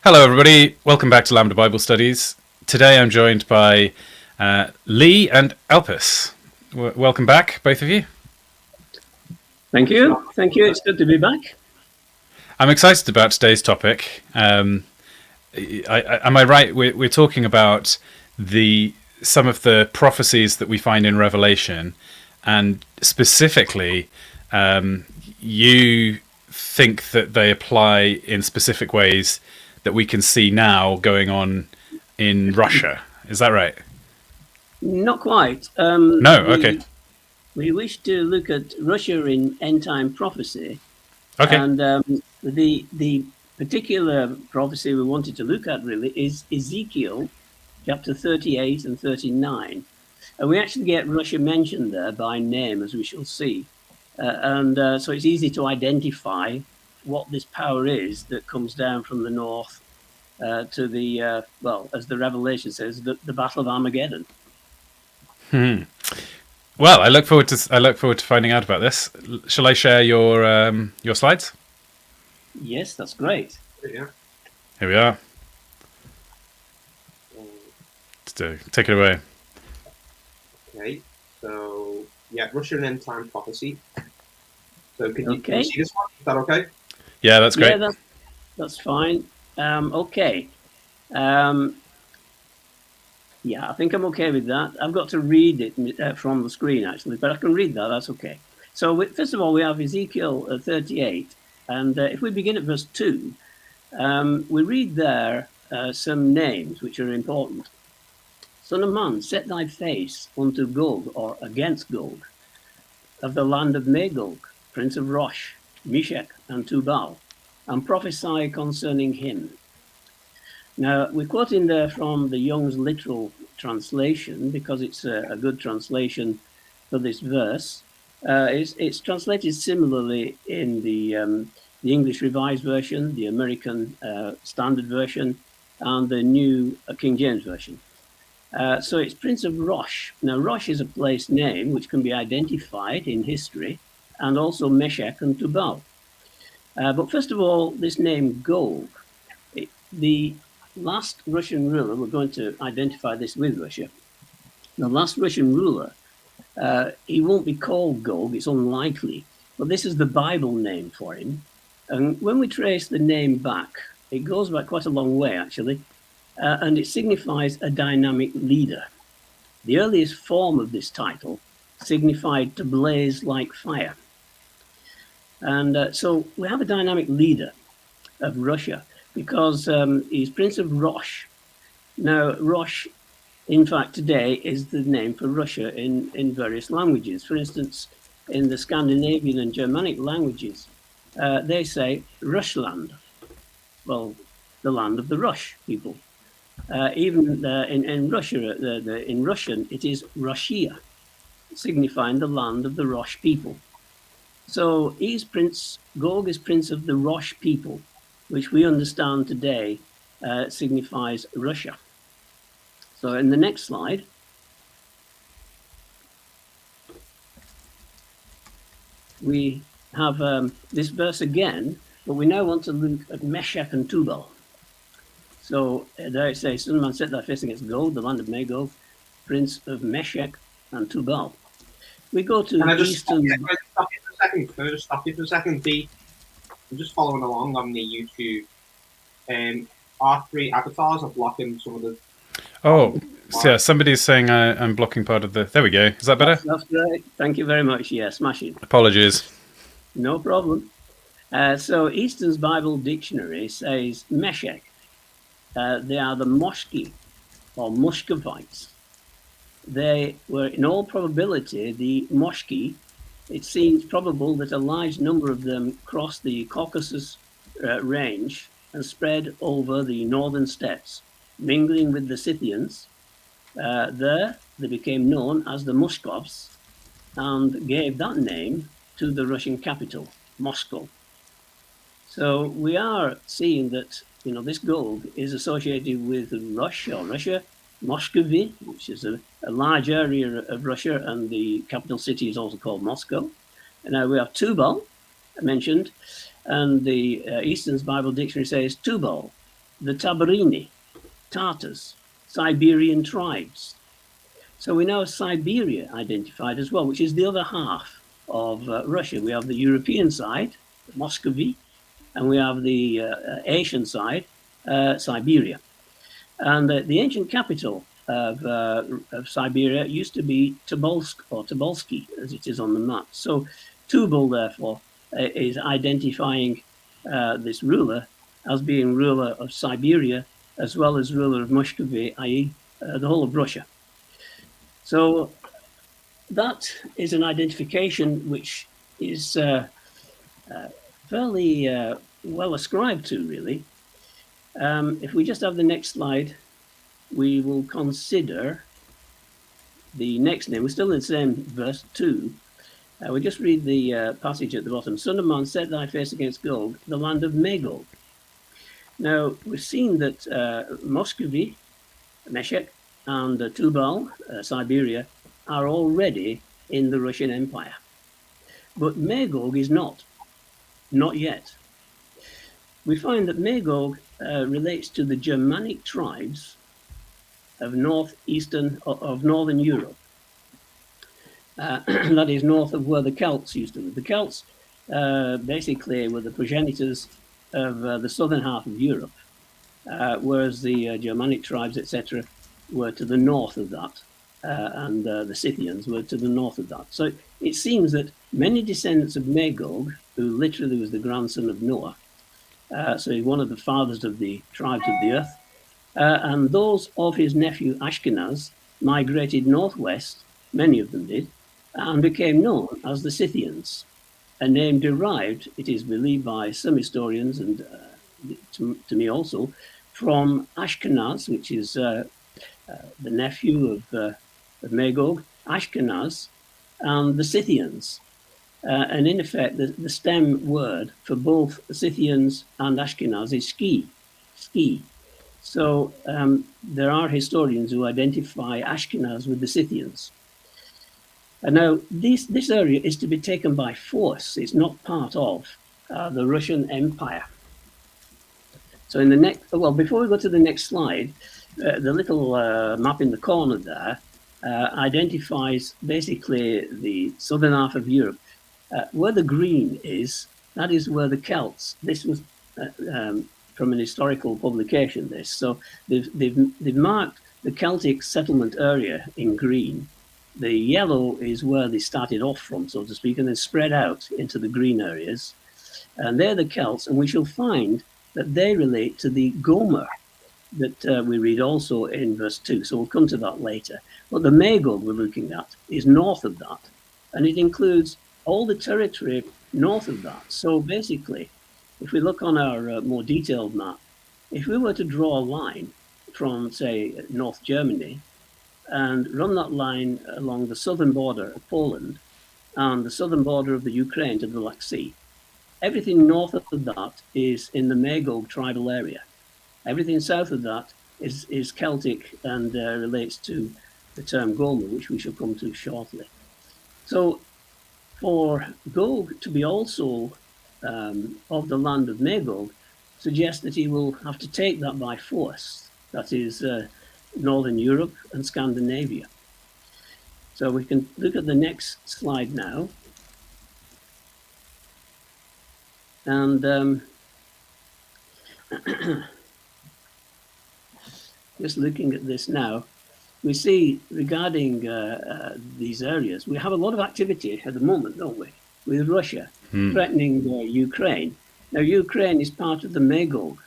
Hello, everybody. Welcome back to Lambda Bible Studies. Today I'm joined by Lee and Elpis. Welcome back, both of you. Thank you. Thank you. It's good to be back. I'm excited about today's topic. Am I right? We're talking about some of the prophecies that we find in Revelation, and specifically, you think that they apply in specific ways that we can see now going on in Russia. Is that right? Not quite. No. Okay. We wish to look at Russia in end time prophecy, Okay. and the particular prophecy we wanted to look at really is Ezekiel Chapter 38 and 39, and we actually get Russia mentioned there by name, as we shall see, so it's easy to identify what this power is that comes down from the north to the as the Revelation says, the Battle of Armageddon. Well, I look forward to finding out about this. Shall I share your slides? Yes, that's great. Yeah. Here we are. Take it away. Okay. So yeah, Russian end time prophecy. So can you see this one? Is that okay? Yeah, that's great. Yeah, that's fine. Okay. Yeah, I think I'm okay with that. I've got to read it from the screen, actually, but I can read that. That's okay. So first of all, we have Ezekiel 38. And if we begin at verse 2, we read there some names which are important. Son of man, set thy face unto Gog, or against Gog, of the land of Magog, prince of Rosh, Meshech, and Tubal, and prophesy concerning him. Now, we're quoting there from the Young's literal translation because it's a good translation for this verse. It's translated similarly in the English Revised Version, the American Standard Version, and the New King James Version. So it's Prince of Rosh. Now, Rosh is a place name which can be identified in history, and also Meshech and Tubal. But first of all, this name Gog, the last Russian ruler, we're going to identify this with Russia. The last Russian ruler, he won't be called Gog, it's unlikely, but this is the Bible name for him. And when we trace the name back, it goes back quite a long way, actually, and it signifies a dynamic leader. The earliest form of this title signified to blaze like fire. And so we have a dynamic leader of Russia because he's Prince of Rosh. Now, Rosh, in fact, today is the name for Russia in various languages. For instance, in the Scandinavian and Germanic languages, they say Rushland, well, the land of the Rush people. Even in Russia, in Russian, it is Russia, signifying the land of the Rosh people. So Gog is prince of the Rosh people, which we understand today signifies Russia. So in the next slide, we have this verse again, but we now want to look at Meshech and Tubal. So there it says, son of man, set thy face against Gog, the land of Magog, prince of Meshech and Tubal. We go to Eastern... Can I just stop you for a second? I'm just following along on the YouTube. Our three avatars are blocking some of the... Oh, so yeah, somebody's saying I'm blocking part of the... There we go. Is that better? That's great. Thank you very much. Yeah, smashing. Apologies. No problem. So Easton's Bible Dictionary says Meshech. They are the Moshki, or Muscovites. They were, in all probability, the Moshki. It seems probable that a large number of them crossed the Caucasus range and spread over the northern steppes, mingling with the Scythians. There, they became known as the Muskovs and gave that name to the Russian capital, Moscow. So we are seeing that this Gog is associated with Russia, Muscovy, which is a large area of Russia, and the capital city is also called Moscow. And now we have Tubal mentioned, and the Easton's Bible Dictionary says Tubal the Tabarini, Tartars, Siberian tribes. So we now have Siberia identified as well, which is the other half of Russia. We have the European side, Muscovy, and we have the Asian side, Siberia. And the ancient capital of Siberia used to be Tobolsk, or Tobolsky, as it is on the map. So Tubal, therefore, is identifying this ruler as being ruler of Siberia, as well as ruler of Muscovy, i.e. The whole of Russia. So that is an identification which is fairly well ascribed to, really. If we just have the next slide, we will consider the next name. We're still in the same verse 2. We'll just read the passage at the bottom. Son of man, set thy face against Gog, the land of Magog. Now, we've seen that Muscovy, Meshech, and Tubal, Siberia, are already in the Russian Empire. But Magog is not yet. We find that Magog relates to the Germanic tribes of northern Europe. That is north of where the Celts used to live. The Celts basically were the progenitors of the southern half of Europe, whereas the Germanic tribes, etc., were to the north of that, and the Scythians were to the north of that. So it seems that many descendants of Magog, who literally was the grandson of Noah, so he's one of the fathers of the tribes of the earth, and those of his nephew Ashkenaz migrated northwest, many of them did, and became known as the Scythians, a name derived, it is believed by some historians, and to me also, from Ashkenaz, which is the nephew of Magog, Ashkenaz, and the Scythians. And in effect, the stem word for both Scythians and Ashkenaz is ski. So there are historians who identify Ashkenaz with the Scythians. And now this area is to be taken by force. It's not part of the Russian Empire. So in the next, well, before we go to the next slide, the little map in the corner there identifies basically the southern half of Europe. Where the green is, that is where the Celts. This was from an historical publication. This, so they've marked the Celtic settlement area in green. The yellow is where they started off from, so to speak, and then spread out into the green areas. And they're the Celts, and we shall find that they relate to the Gomer that we read also in verse 2. So we'll come to that later. But the Magog we're looking at is north of that, and it includes all the territory north of that. So basically, if we look on our more detailed map, if we were to draw a line from, say, North Germany and run that line along the southern border of Poland and the southern border of the Ukraine to the Black Sea, everything north of that is in the Magog tribal area. Everything south of that is Celtic and relates to the term Gomer, which we shall come to shortly. So for Gog to be also of the land of Magog suggests that he will have to take that by force. That is Northern Europe and Scandinavia. So we can look at the next slide now. And just looking at this now, we see regarding these areas, we have a lot of activity at the moment, don't we, with Russia threatening Ukraine. Now, Ukraine is part of the Magog,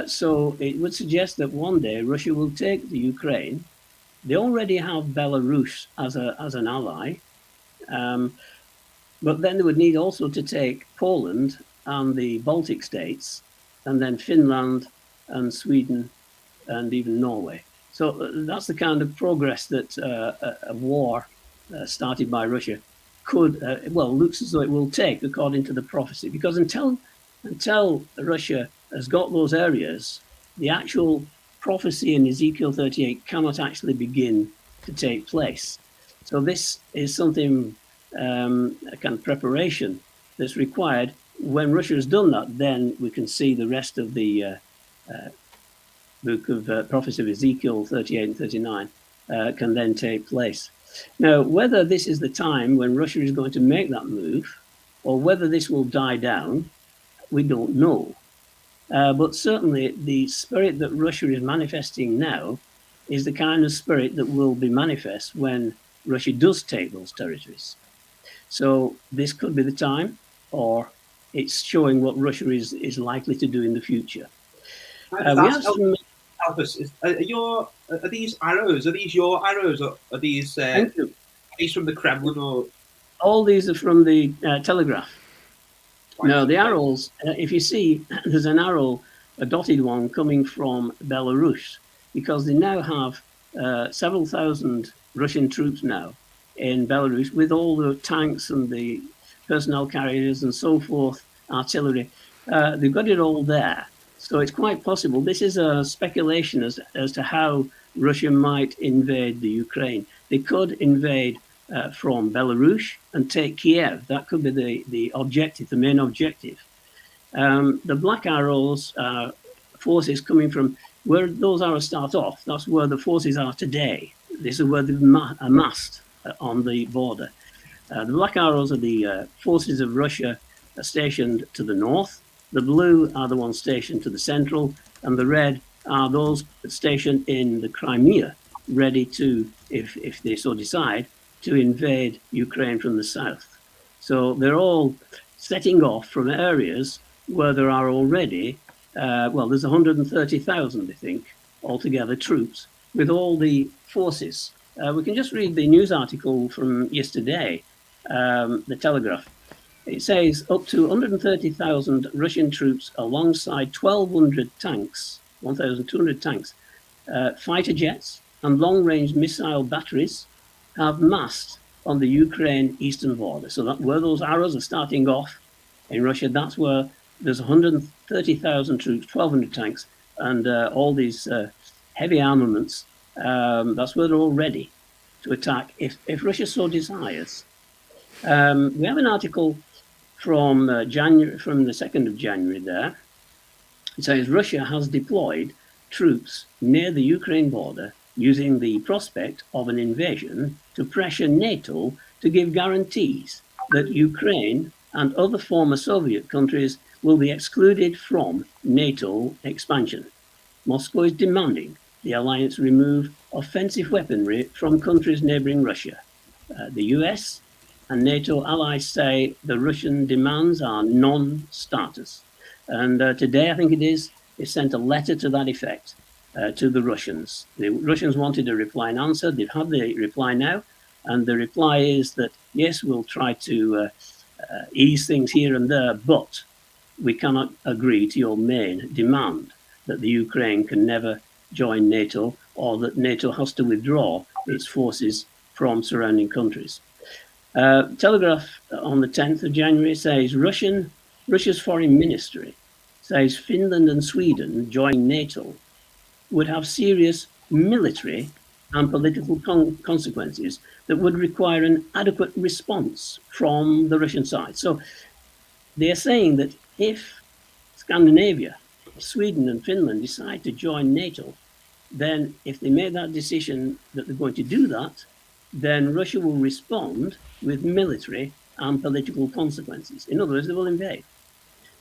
so it would suggest that one day Russia will take the Ukraine. They already have Belarus as an ally, but then they would need also to take Poland and the Baltic states, and then Finland and Sweden and even Norway. So that's the kind of progress that a war started by Russia could, looks as though it will take, according to the prophecy. Because until Russia has got those areas, the actual prophecy in Ezekiel 38 cannot actually begin to take place. So this is something, a kind of preparation that's required. When Russia has done that, then we can see the rest of the book of Prophecy of Ezekiel 38 and 39 can then take place. Now, whether this is the time when Russia is going to make that move, or whether this will die down, we don't know. But certainly the spirit that Russia is manifesting now is the kind of spirit that will be manifest when Russia does take those territories. So this could be the time, or it's showing what Russia is likely to do in the future. Elvis, are these arrows? Are these your arrows? Or are these from the Kremlin? Or all these are from the Telegraph. Right. No, the arrows. If you see, there's an arrow, a dotted one, coming from Belarus, because they now have several thousand Russian troops now in Belarus with all the tanks and the personnel carriers and so forth, artillery. They've got it all there. So it's quite possible. This is a speculation as to how Russia might invade the Ukraine. They could invade from Belarus and take Kiev. That could be the objective, the main objective. The black arrows are forces coming from where those arrows start off. That's where the forces are today. This is where they've amassed on the border. The black arrows are the forces of Russia stationed to the north. The blue are the ones stationed to the central, and the red are those stationed in the Crimea, ready to, if they so decide, to invade Ukraine from the south. So they're all setting off from areas where there are already, there's 130,000, I think, altogether troops, with all the forces. We can just read the news article from yesterday, the Telegraph. It says up to 130,000 Russian troops alongside 1,200 tanks, 1,200 tanks, fighter jets and long-range missile batteries have massed on the Ukraine eastern border. So that where those arrows are starting off in Russia, that's where there's 130,000 troops, 1,200 tanks, and all these heavy armaments. That's where they're all ready to attack if Russia so desires. We have an article from January, from the 2nd of January there. It says Russia has deployed troops near the Ukraine border using the prospect of an invasion to pressure NATO to give guarantees that Ukraine and other former Soviet countries will be excluded from NATO expansion. Moscow is demanding the alliance remove offensive weaponry from countries neighboring Russia. The US and NATO allies say the Russian demands are non-starters. And today, I think it sent a letter to that effect to the Russians. The Russians wanted a reply and answer. They've had the reply now. And the reply is that, yes, we'll try to ease things here and there, but we cannot agree to your main demand that the Ukraine can never join NATO, or that NATO has to withdraw its forces from surrounding countries. Telegraph on the 10th of January says Russia's foreign ministry says Finland and Sweden joining NATO would have serious military and political consequences that would require an adequate response from the Russian side. So they're saying that if Scandinavia, Sweden and Finland decide to join NATO, then if they make that decision that they're going to do that, then Russia will respond with military and political consequences. In other words, they will invade.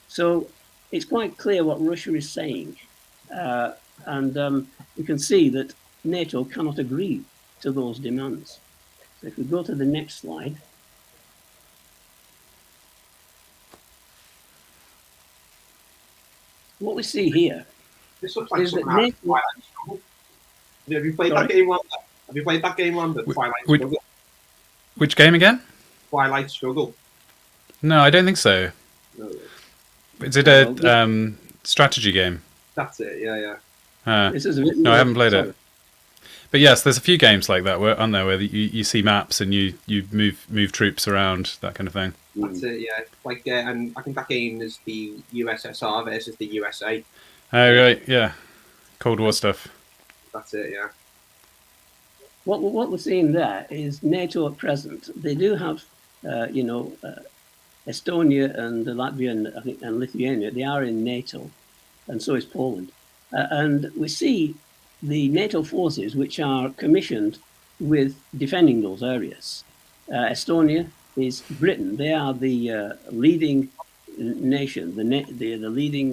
So it's quite clear what Russia is saying. And you can see that NATO cannot agree to those demands. So if we go to the next slide. What we see here this looks like something out of Twilight Struggle. Have you played that game, Lambert? Have you played that game, Lambert? Twilight Struggle. Which game again? Twilight Struggle. No, I don't think so. No. Is it a strategy game? That's it, yeah. No, I haven't played it. But yes, there's a few games like that, aren't there, where you see maps and you move troops around, that kind of thing. That's it, yeah. Like, and I think that game is the USSR versus the USA. Oh, right, yeah. Cold War stuff. That's it, yeah. What we're seeing there is NATO at present. They do have, Estonia and Latvia and Lithuania. They are in NATO, and so is Poland. And we see the NATO forces which are commissioned with defending those areas. Estonia is Britain. They are the leading nation, the leading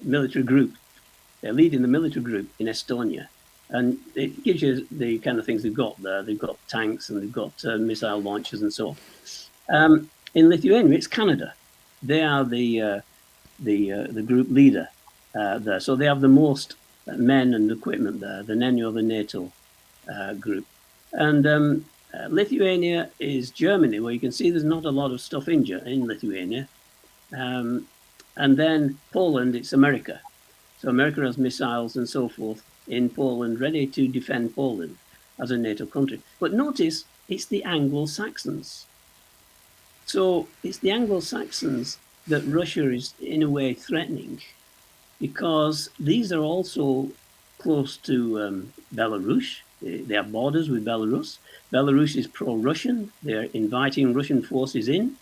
military group. They're leading the military group in Estonia. And it gives you the kind of things they've got there. They've got tanks and they've got missile launchers and so on. In Lithuania, it's Canada. They are the group leader there. So they have the most men and equipment there than any other NATO group. And Lithuania is Germany, where you can see there's not a lot of stuff in Lithuania. And then Poland, it's America. So America has missiles and so forth in Poland, ready to defend Poland as a NATO country. But notice, it's the Anglo-Saxons. So it's the Anglo-Saxons that Russia is, in a way, threatening, because these are also close to Belarus. They have borders with Belarus. Belarus is pro-Russian. They're inviting Russian forces in.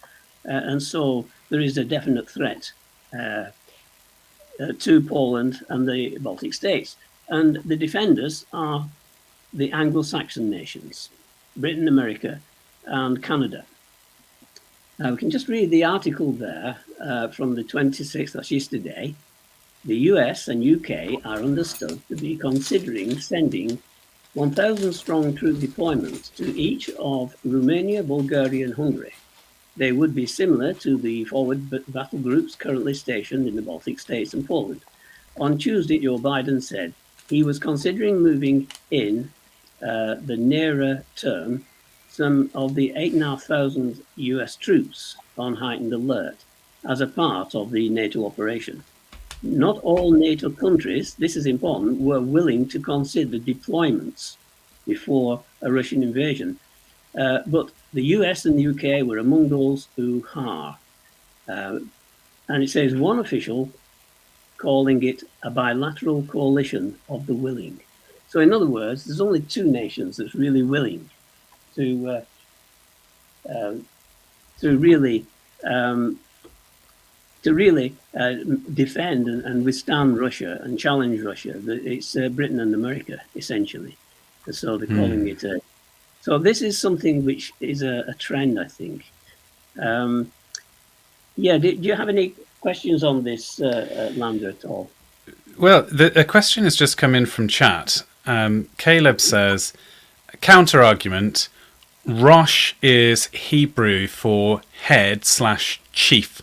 And so there is a definite threat to Poland and the Baltic states. And the defenders are the Anglo-Saxon nations, Britain, America, and Canada. Now, we can just read the article there from the 26th, that's yesterday. The US and UK are understood to be considering sending 1,000-strong troop deployments to each of Romania, Bulgaria, and Hungary. They would be similar to the forward battle groups currently stationed in the Baltic states and Poland. On Tuesday, Joe Biden said he was considering moving in the nearer term some of the 8,500 US troops on heightened alert as a part of the NATO operation. Not all NATO countries, this is important, were willing to consider deployments before a Russian invasion. But the US and the UK were among those who are. And it says one official calling it a bilateral coalition of the willing. So in other words, there's only two nations that's really willing to really defend and withstand Russia and challenge Russia. It's Britain and America, essentially. And so they're calling it a... So this is something which is a trend, I think. Do you have any questions on this, Lander, at all? Well, a question has just come in from chat. Caleb says, counter-argument, Rosh is Hebrew for head/chief.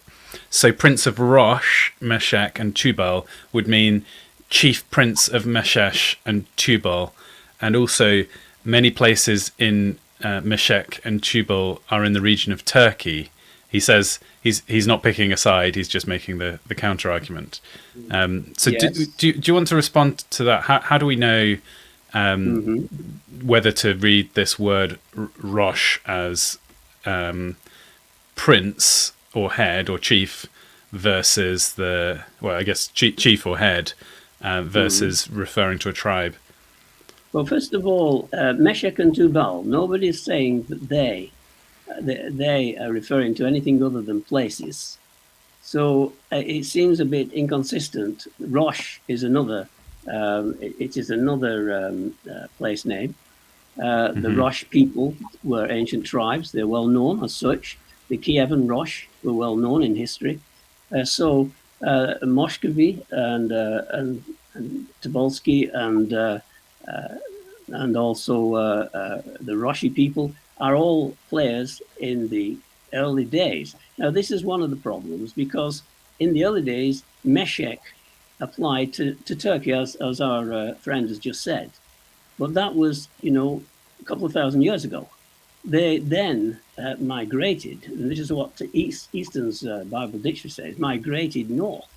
So Prince of Rosh, Meshech, and Tubal would mean Chief Prince of Meshech and Tubal. And also many places in Meshech and Tubal are in the region of Turkey. He says he's not picking a side, he's just making the counter argument. So yes. Do you want to respond to that? How do we know whether to read this word Rosh as prince or head or chief versus chief or head versus referring to a tribe? Well, first of all, Meshech and Tubal, nobody's saying that they are referring to anything other than places. So it seems a bit inconsistent. Rosh is another, it is another place name. The Rosh people were ancient tribes. They're well known as such. The Kievan Rosh were well known in history. So Moshkvi and Tobolsky and also the Roshi people are all players in the early days. Now, this is one of the problems, because in the early days, Meshech applied to Turkey, as our friend has just said. But that was, a couple of thousand years ago. They then migrated, and this is what Easton's Bible Dictionary says, migrated north.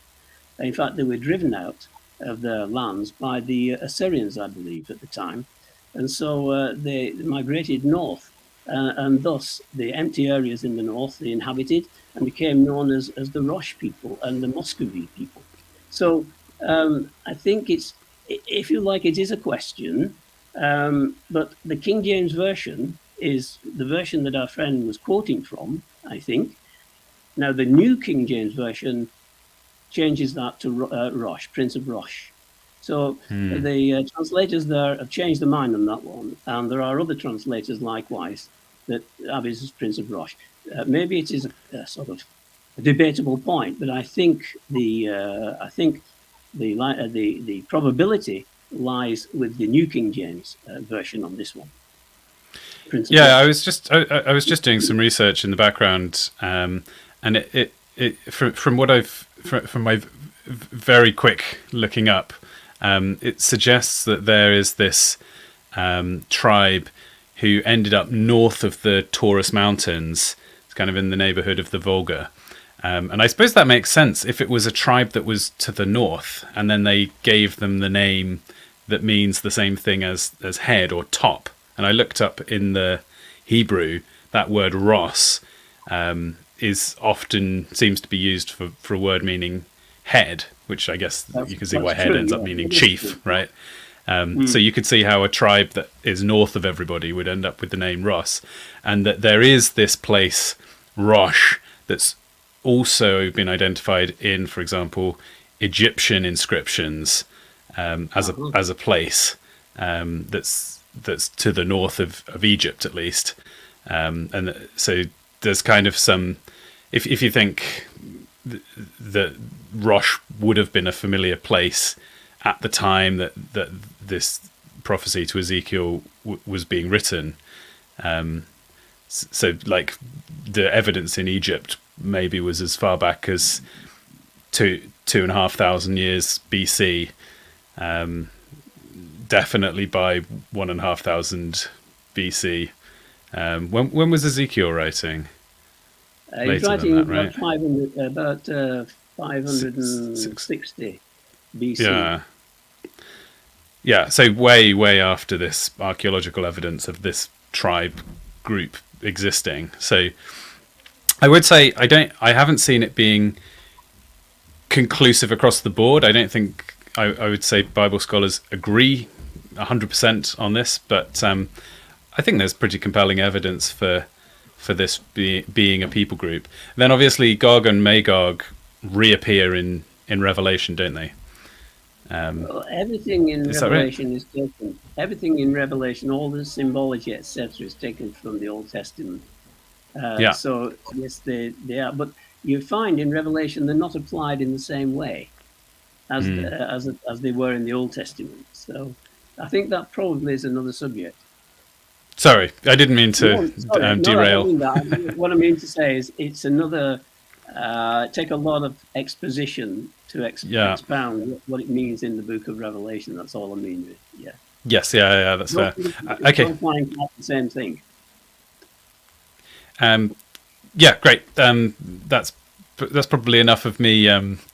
In fact, they were driven out of their lands by the Assyrians, I believe, at the time. And so they migrated north, and thus the empty areas in the north they inhabited and became known as the Rosh people and the Muscovy people. So I think it's, if you like, it is a question, but the King James Version is the version that our friend was quoting from, I think. Now, the New King James Version changes that to Rosh, Prince of Rosh. So the translators there have changed their mind on that one, and there are other translators likewise that have it as Prince of Rosh. Maybe it is a sort of a debatable point, but I think the probability lies with the New King James version on this one. Yeah, I was just doing some research in the background, and it from what from my very quick looking up, it suggests that there is this tribe who ended up north of the Taurus Mountains. It's kind of in the neighborhood of the Volga. And I suppose that makes sense if it was a tribe that was to the north, and then they gave them the name that means the same thing as head or top. And I looked up in the Hebrew, that word Ross is often seems to be used for a word meaning head, which I guess you can see why head ends up meaning chief, right? So you could see how a tribe that is north of everybody would end up with the name Ross, and that there is this place, Rosh, that's also been identified in, for example, Egyptian inscriptions as a place that's to the north of Egypt at least, and so there's kind of some. If you think that Rosh would have been a familiar place at the time that this prophecy to Ezekiel was being written, so like the evidence in Egypt maybe was as far back as 2,500 years BC, definitely by 1,500 BC. When was Ezekiel writing? He's writing that, right? about 560 BC. Yeah. So way after this archaeological evidence of this tribe group existing. So I would say I haven't seen it being conclusive across the board. I don't think I would say Bible scholars agree 100% on this, but I think there's pretty compelling evidence for this being a people group. Then obviously Gog and Magog reappear in Revelation, don't they? Well, everything in Revelation is taken. Everything in Revelation, all the symbology, etc., is taken from the Old Testament. So yes, they are. But you find in Revelation they're not applied in the same way as they were in the Old Testament. So I think that probably is another subject. Sorry, I didn't mean to derail. No, I don't mean that. What I mean to say is it's another. Take a lot of exposition to expound what it means in the Book of Revelation. That's all I mean. Yeah. Yes. Yeah. That's fair. Okay. Applying the same thing. Yeah. Great. That's probably enough of me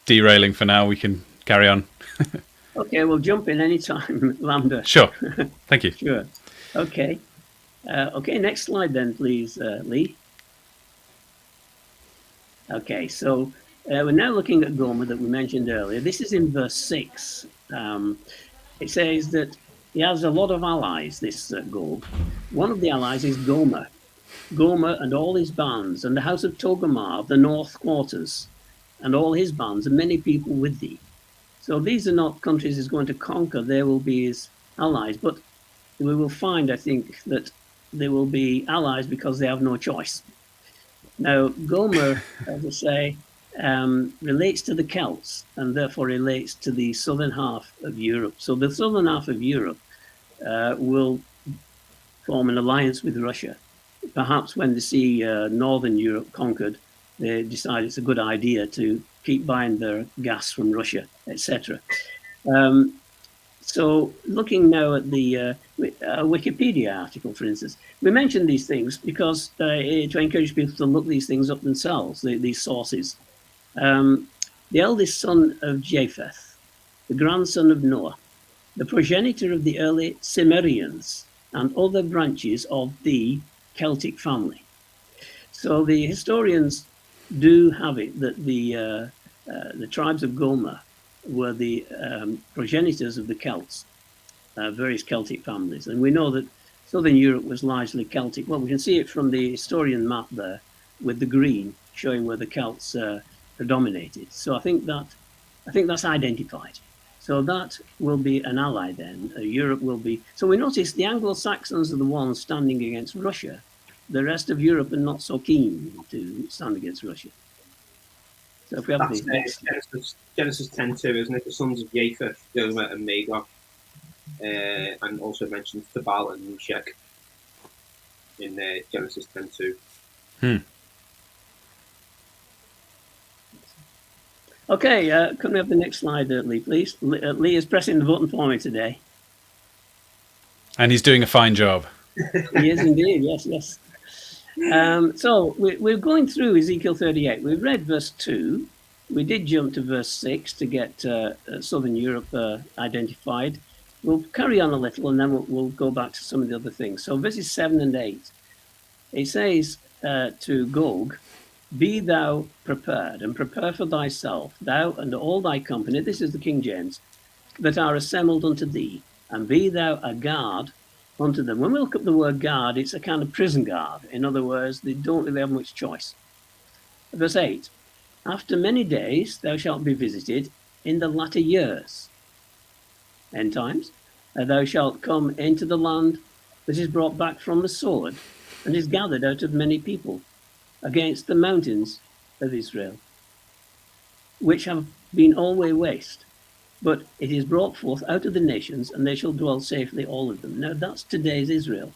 derailing for now. We can carry on. Okay. We'll jump in anytime, Lambda. Sure. Thank you. Sure. Okay. Okay. Next slide, then, please, Lee. Okay, so we're now looking at Gomer that we mentioned earlier. This is in verse 6. It says that he has a lot of allies, this Gog. One of the allies is Gomer. Gomer and all his bands, and the house of Togarmah of the north quarters, and all his bands, and many people with thee. So these are not countries he's going to conquer. They will be his allies. But we will find, I think, that they will be allies because they have no choice. Now, Gomer, as I say, relates to the Celts and therefore relates to the southern half of Europe. So the southern half of Europe will form an alliance with Russia. Perhaps when they see northern Europe conquered, they decide it's a good idea to keep buying their gas from Russia, etc. So looking now at the Wikipedia article, for instance, we mentioned these things because to encourage people to look these things up themselves, these sources. The eldest son of Japheth, the grandson of Noah, the progenitor of the early Cimmerians and other branches of the Celtic family. So the historians do have it that the tribes of Gomer were the progenitors of the Celts, various Celtic families. And we know that Southern Europe was largely Celtic. Well, we can see it from the historian map there with the green showing where the Celts predominated. So I think that I think that's identified. So that will be an ally then. Europe will be. So we notice the Anglo-Saxons are the ones standing against Russia. The rest of Europe are not so keen to stand against Russia. So if we have That's the next Genesis 10:2, isn't it? The sons of Japheth, Gomer and Magog, and also mentions Tabal and Meshech in Genesis 10:2. Okay, can we have the next slide, Lee, please? Lee is pressing the button for me today. And he's doing a fine job. He is indeed, yes. So we're going through Ezekiel 38. We've read verse 2. We did jump to verse 6 to get Southern Europe identified. We'll carry on a little and then we'll go back to some of the other things. So verses 7 and 8, it says to Gog, "Be thou prepared, and prepare for thyself, thou and all thy company," this is the King James, "that are assembled unto thee, and be thou a guard unto them." When we look up the word guard, it's a kind of prison guard. In other words, they don't really have much choice. Verse 8, "After many days thou shalt be visited in the latter years," end times, "thou shalt come into the land that is brought back from the sword, and is gathered out of many people, against the mountains of Israel, which have been always waste. But it is brought forth out of the nations, and they shall dwell safely, all of them." Now, that's today's Israel.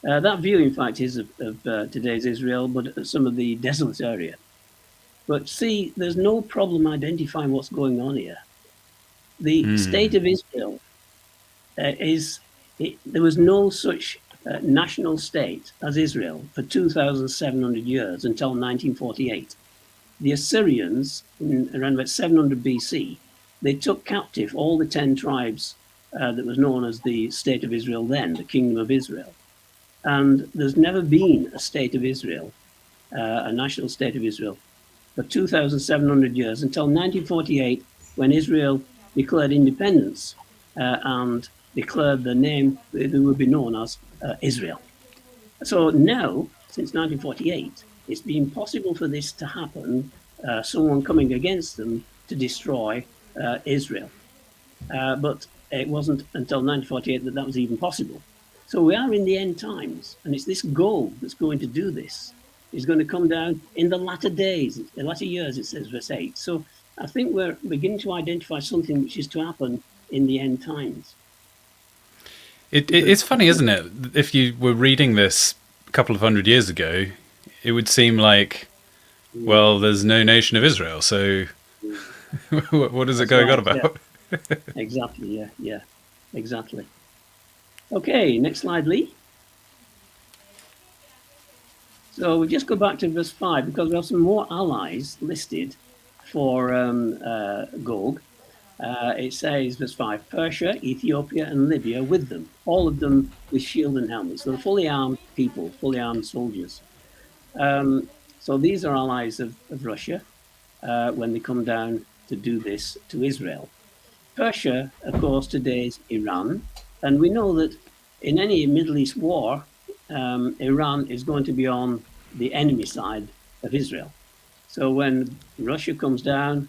That view, in fact, is of today's Israel, but some of the desolate area. But see, there's no problem identifying what's going on here. The state of Israel there was no such national state as Israel for 2,700 years until 1948. The Assyrians, around about 700 BC, they took captive all the 10 tribes that was known as the State of Israel then, the Kingdom of Israel. And there's never been a state of Israel, a national state of Israel, for 2,700 years until 1948, when Israel declared independence and declared the name that would be known as Israel. So now, since 1948, it's been possible for this to happen, someone coming against them to destroy Israel. But it wasn't until 1948 that was even possible. So we are in the end times, and it's this Gog that's going to do this. It's going to come down in the latter days, the latter years, it says, verse 8. So I think we're beginning to identify something which is to happen in the end times. It's funny, isn't it? If you were reading this a couple of hundred years ago, it would seem like, well, there's no nation of Israel, so what is it going on about? Yeah. Exactly, yeah, exactly. Okay, next slide, Lee. So we just go back to verse 5 because we have some more allies listed for Gog. It says, verse 5, "Persia, Ethiopia, and Libya with them, all of them with shield and helmet." So fully armed people, fully armed soldiers. So these are allies of Russia when they come down to do this to Israel. Persia, of course, today is Iran. And we know that in any Middle East war, Iran is going to be on the enemy side of Israel. So when Russia comes down,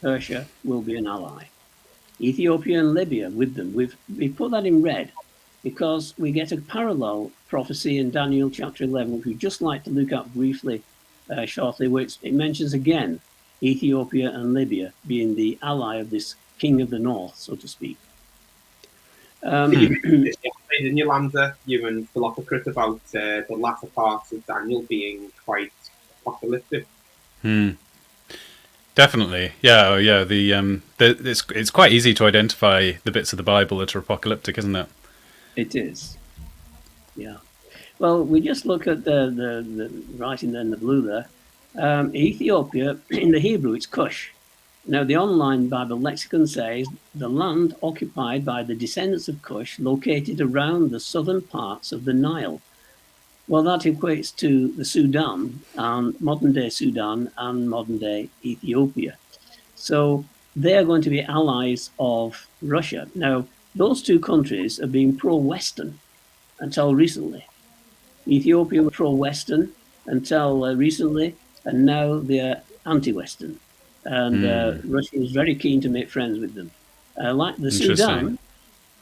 Persia will be an ally. Ethiopia and Libya with them. We've put that in red because we get a parallel prophecy in Daniel chapter 11, which we'd just like to look at briefly shortly, which it mentions again Ethiopia and Libya being the ally of this king of the north, so to speak. In Yolanda, you and Philopocrit about the latter part of Daniel being quite apocalyptic. Definitely, yeah. It's quite easy to identify the bits of the Bible that are apocalyptic, isn't it? It is. Yeah. Well, we just look at the writing there in the blue there. Ethiopia, in the Hebrew, it's Cush. Now, the online Bible lexicon says the land occupied by the descendants of Cush located around the southern parts of the Nile. Well, that equates to the Sudan, modern-day Sudan and modern-day Ethiopia. So they are going to be allies of Russia. Now, those two countries have been pro-Western until recently. Ethiopia was pro-Western until recently, and now they're anti-Western. and Russia was very keen to make friends with them. Like the Interesting.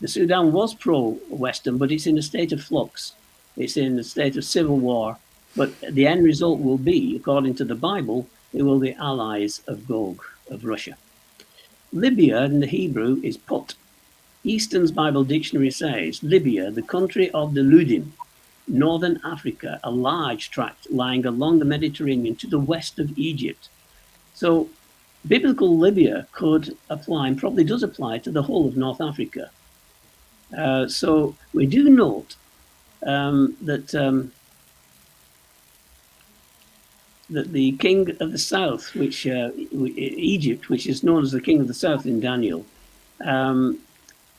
Sudan was pro-Western, but it's in a state of flux. It's in a state of civil war. But the end result will be, according to the Bible, they will be allies of Gog, of Russia. Libya in the Hebrew is Put. Easton's Bible Dictionary says, Libya, the country of the Ludim, northern Africa, a large tract lying along the Mediterranean to the west of Egypt. So biblical Libya could apply, and probably does apply, to the whole of North Africa. So we do note that the king of the south, which Egypt, which is known as the king of the south in Daniel,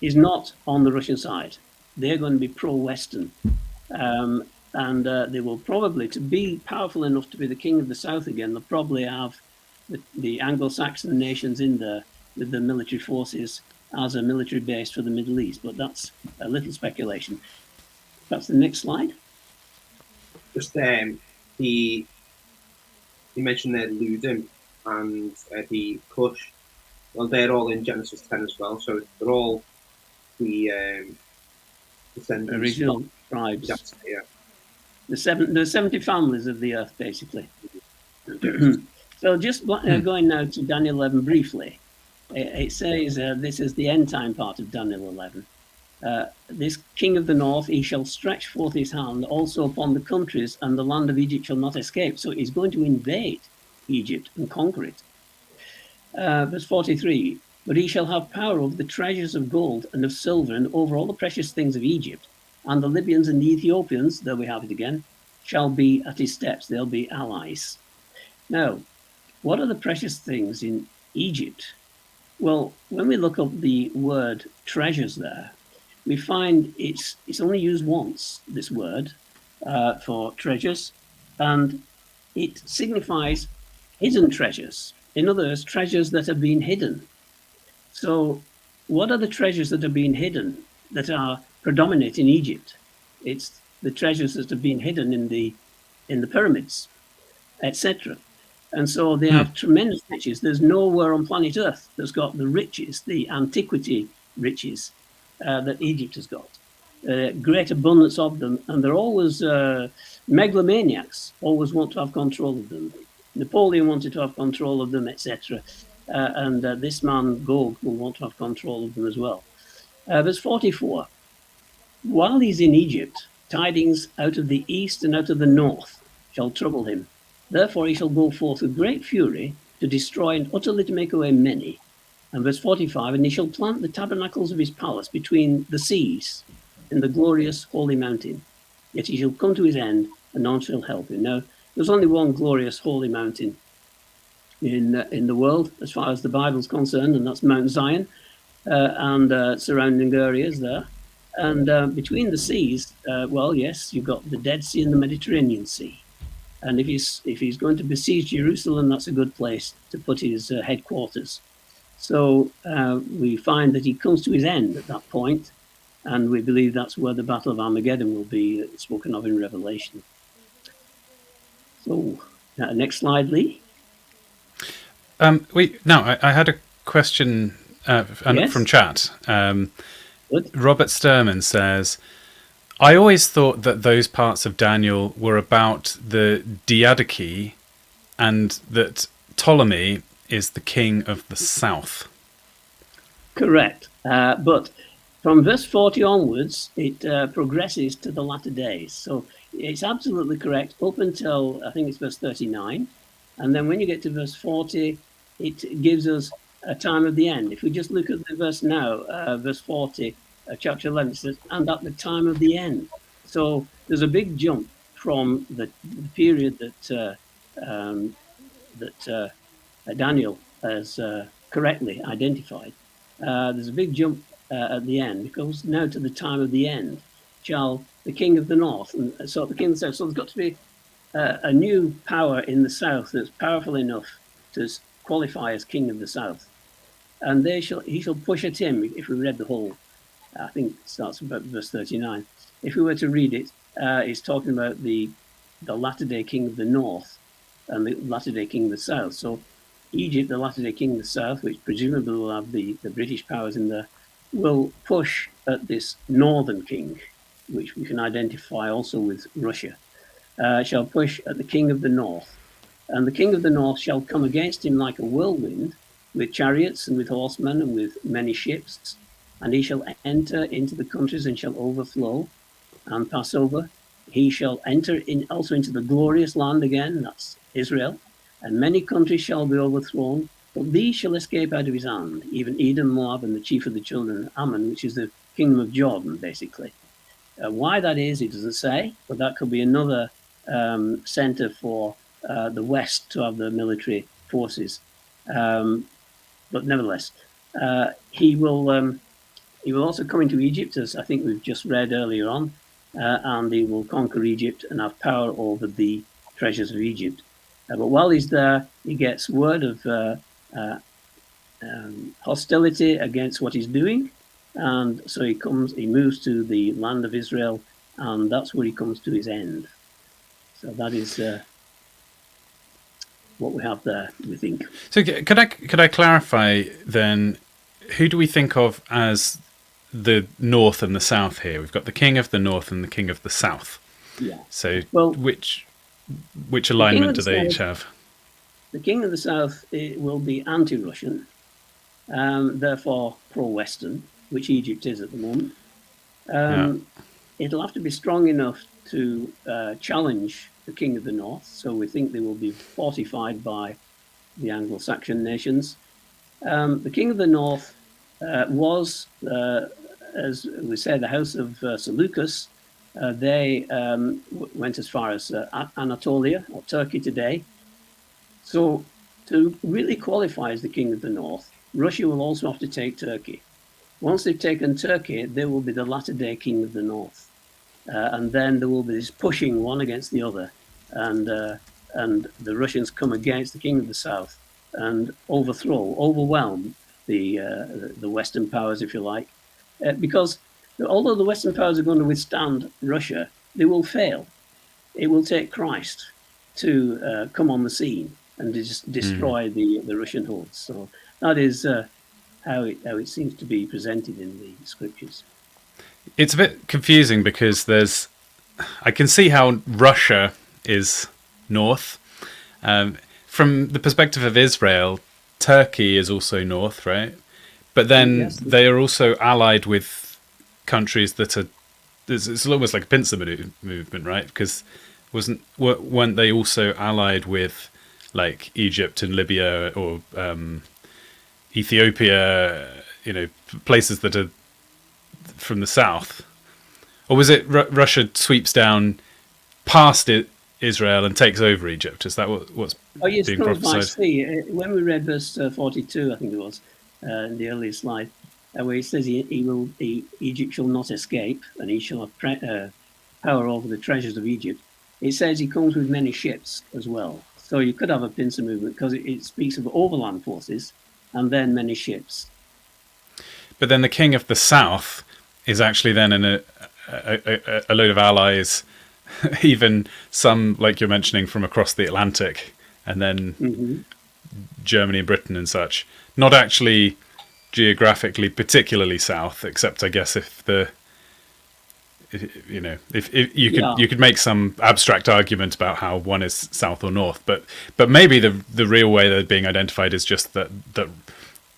is not on the Russian side. They're going to be pro-Western. And they will probably, to be powerful enough to be the king of the south again, they'll probably have the Anglo-Saxon nations in there with the military forces as a military base for the Middle East. But that's a little speculation. That's the next slide. Just you mentioned there Ludim and the Cush. Well, they're all in Genesis 10 as well, so they're all the descendants. Original tribes. Yeah. The 70 families of the earth, basically. So just going now to Daniel 11 briefly. It says, this is the end time part of Daniel 11. This king of the north, he shall stretch forth his hand also upon the countries, and the land of Egypt shall not escape. So he's going to invade Egypt and conquer it. Verse 43, but he shall have power over the treasures of gold and of silver and over all the precious things of Egypt. And the Libyans and the Ethiopians, there we have it again, shall be at his steps. They'll be allies. Now, what are the precious things in Egypt? Well, when we look up the word treasures there, we find it's only used once, this word, for treasures, and it signifies hidden treasures. In other words, treasures that have been hidden. So what are the treasures that have been hidden that are predominant in Egypt? It's the treasures that have been hidden in the pyramids, etc. And so they have tremendous riches. There's nowhere on planet Earth that's got the riches, the antiquity riches that Egypt has got. Great abundance of them, and they're always megalomaniacs, always want to have control of them. Napoleon wanted to have control of them, etc. And this man, Gog, will want to have control of them as well. Verse 44, while he's in Egypt, tidings out of the east and out of the north shall trouble him. Therefore he shall go forth with great fury to destroy and utterly to make away many. And verse 45, and he shall plant the tabernacles of his palace between the seas in the glorious holy mountain. Yet he shall come to his end, and none shall help him. Now, there's only one glorious holy mountain in the world, as far as the Bible's concerned, and that's Mount Zion and surrounding areas there. And between the seas, well, yes, you've got the Dead Sea and the Mediterranean Sea. And if he's going to besiege Jerusalem, that's a good place to put his headquarters. So we find that he comes to his end at that point, and we believe that's where the Battle of Armageddon will be spoken of in Revelation. So next slide, Lee. I had a question Yes? from chat. Good. Robert Sturman says, I always thought that those parts of Daniel were about the Diadochi and that Ptolemy is the king of the south. Correct. But from verse 40 onwards, it progresses to the latter days. So it's absolutely correct up until, I think it's verse 39. And then when you get to verse 40, it gives us a time of the end. If we just look at the verse now, verse 40, chapter 11, it says, and at the time of the end. So there's a big jump from the period that Daniel has correctly identified. There's a big jump at the end, because now to the time of the end shall the king of the north, and so the king of the south. So there's got to be a new power in the south that's powerful enough to qualify as king of the south. And he shall push at him. If we read the whole, I think it starts about verse 39. If we were to read it, it's talking about the latter-day king of the north and the latter-day king of the south. So Egypt, the latter-day king of the south, which presumably will have the British powers in there, will push at this northern king, which we can identify also with Russia, shall push at the king of the north. And the king of the north shall come against him like a whirlwind, with chariots and with horsemen and with many ships. And he shall enter into the countries and shall overflow and pass over. He shall enter in also into the glorious land again, that's Israel. And many countries shall be overthrown, but these shall escape out of his hand, even Edom, Moab, and the chief of the children of Ammon, which is the kingdom of Jordan, basically. Why that is, it doesn't say, but that could be another center for the West to have the military forces. But nevertheless, he will also come into Egypt, as I think we've just read earlier on, and he will conquer Egypt and have power over the treasures of Egypt. But while he's there, he gets word of hostility against what he's doing, and so he moves to the land of Israel, and that's where he comes to his end. So that is what we have there, we think. So could I clarify then, who do we think of as the north and the south here? We've got the king of the north and the king of the south. Yeah. So well, which alignment do they each have? The king of the south will be anti-Russian, therefore pro-Western, which Egypt is at the moment. It'll have to be strong enough to challenge the king of the north, so we think they will be fortified by the Anglo-Saxon nations. The king of the north was, as we say, the house of Seleucus. They went as far as Anatolia, or Turkey today. So to really qualify as the king of the north, Russia will also have to take Turkey. Once they've taken Turkey, they will be the latter-day king of the north. And then there will be this pushing one against the other. And the Russians come against the king of the south and overwhelm the Western powers, if you like. Because although the Western powers are going to withstand Russia, they will fail. It will take Christ to come on the scene and just destroy the Russian hordes. So that is how it seems to be presented in the scriptures. It's a bit confusing because I can see how Russia is north. From the perspective of Israel, Turkey is also north, right? But then they are also allied with countries that are. It's almost like a pincer movement, right? Because weren't they also allied with like Egypt and Libya or Ethiopia? Places that are from the south, or was it Russia sweeps down past Israel and takes over Egypt? Is that what's being prophesied? When we read verse 42, I think it was in the earlier slide, where it says Egypt shall not escape, and he shall have power over the treasures of Egypt. It says he comes with many ships as well. So you could have a pincer movement because it speaks of overland forces and then many ships. But then the king of the south is actually then in a load of allies, even some, like you're mentioning, from across the Atlantic, and then Germany and Britain and such. Not actually geographically particularly south, except I guess if you could make some abstract argument about how one is south or north, but maybe the real way they're being identified is just that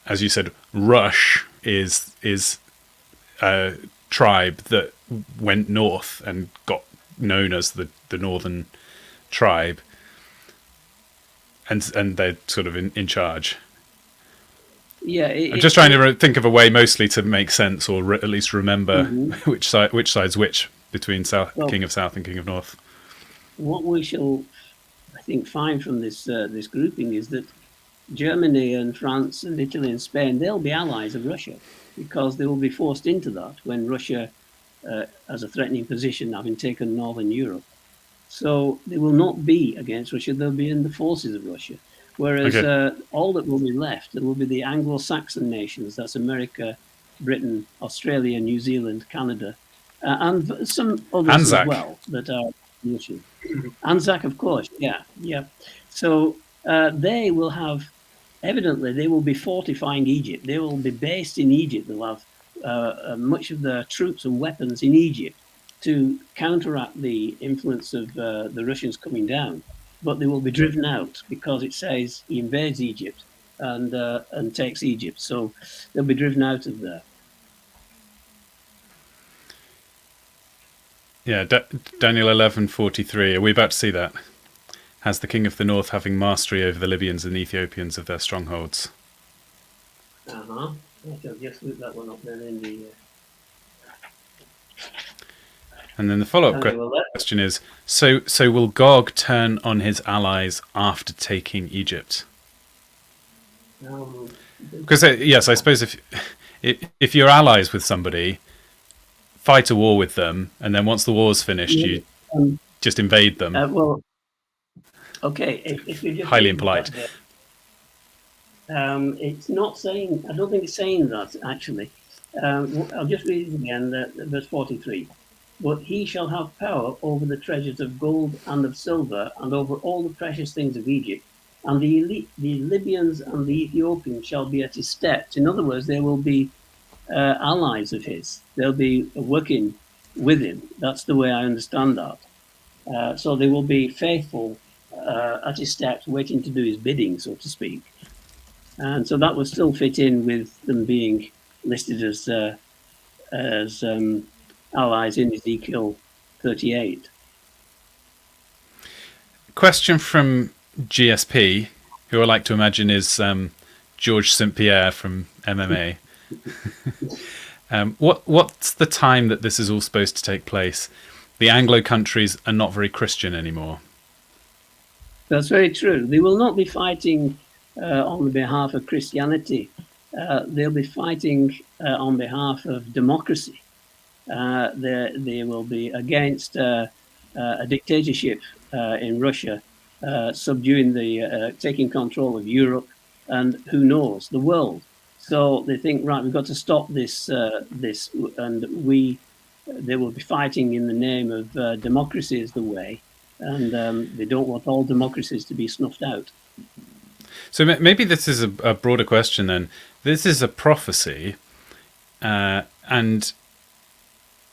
as you said, Rush is a tribe that went north and got known as the northern tribe, and they're sort of in charge. Yeah, I'm just trying to think of a way mostly to make sense, or at least remember which side's which between King of South and King of North. What we shall, I think, find from this grouping is that Germany and France and Italy and Spain, they'll be allies of Russia because they will be forced into that when Russia has a threatening position, having taken northern Europe. So they will not be against Russia; they'll be in the forces of Russia. Whereas all that will be left, it will be the Anglo-Saxon nations. That's America, Britain, Australia, New Zealand, Canada, and some others Anzac as well that are Russian. Anzac, of course, yeah. So they will have evidently they will be fortifying Egypt. They will be based in Egypt. They'll have much of their troops and weapons in Egypt to counteract the influence of the Russians coming down. But they will be driven out because it says he invades Egypt and takes Egypt. So they'll be driven out of there. Yeah, Daniel 11:43. Are we about to see that? Has the king of the north having mastery over the Libyans and Ethiopians of their strongholds? Uh-huh. I'll just look that one up then in the... And then the follow-up question is, so will Gog turn on his allies after taking Egypt? Because, yes, I suppose if you're allies with somebody, fight a war with them, and then once the war's finished, you just invade them. Well, okay, if you just... Highly impolite. It's not saying... I don't think it's saying that, actually. I'll just read it again, verse 43. But he shall have power over the treasures of gold and of silver, and over all the precious things of Egypt. And the Libyans and the Ethiopians shall be at his steps. In other words, they will be allies of his. They'll be working with him. That's the way I understand that. So they will be faithful at his steps, waiting to do his bidding, so to speak. And so that would still fit in with them being listed as allies in Ezekiel 38. Question from GSP, who I like to imagine is George St. Pierre from MMA. What's the time that this is all supposed to take place? The Anglo countries are not very Christian anymore. That's very true. They will not be fighting on behalf of Christianity. They'll be fighting on behalf of democracy. They will be against a dictatorship in Russia, subduing taking control of Europe, and who knows, the world. So they think, right, we've got to stop this, and they will be fighting in the name of democracy is the way, and they don't want all democracies to be snuffed out. So maybe this is a broader question then. This is a prophecy, and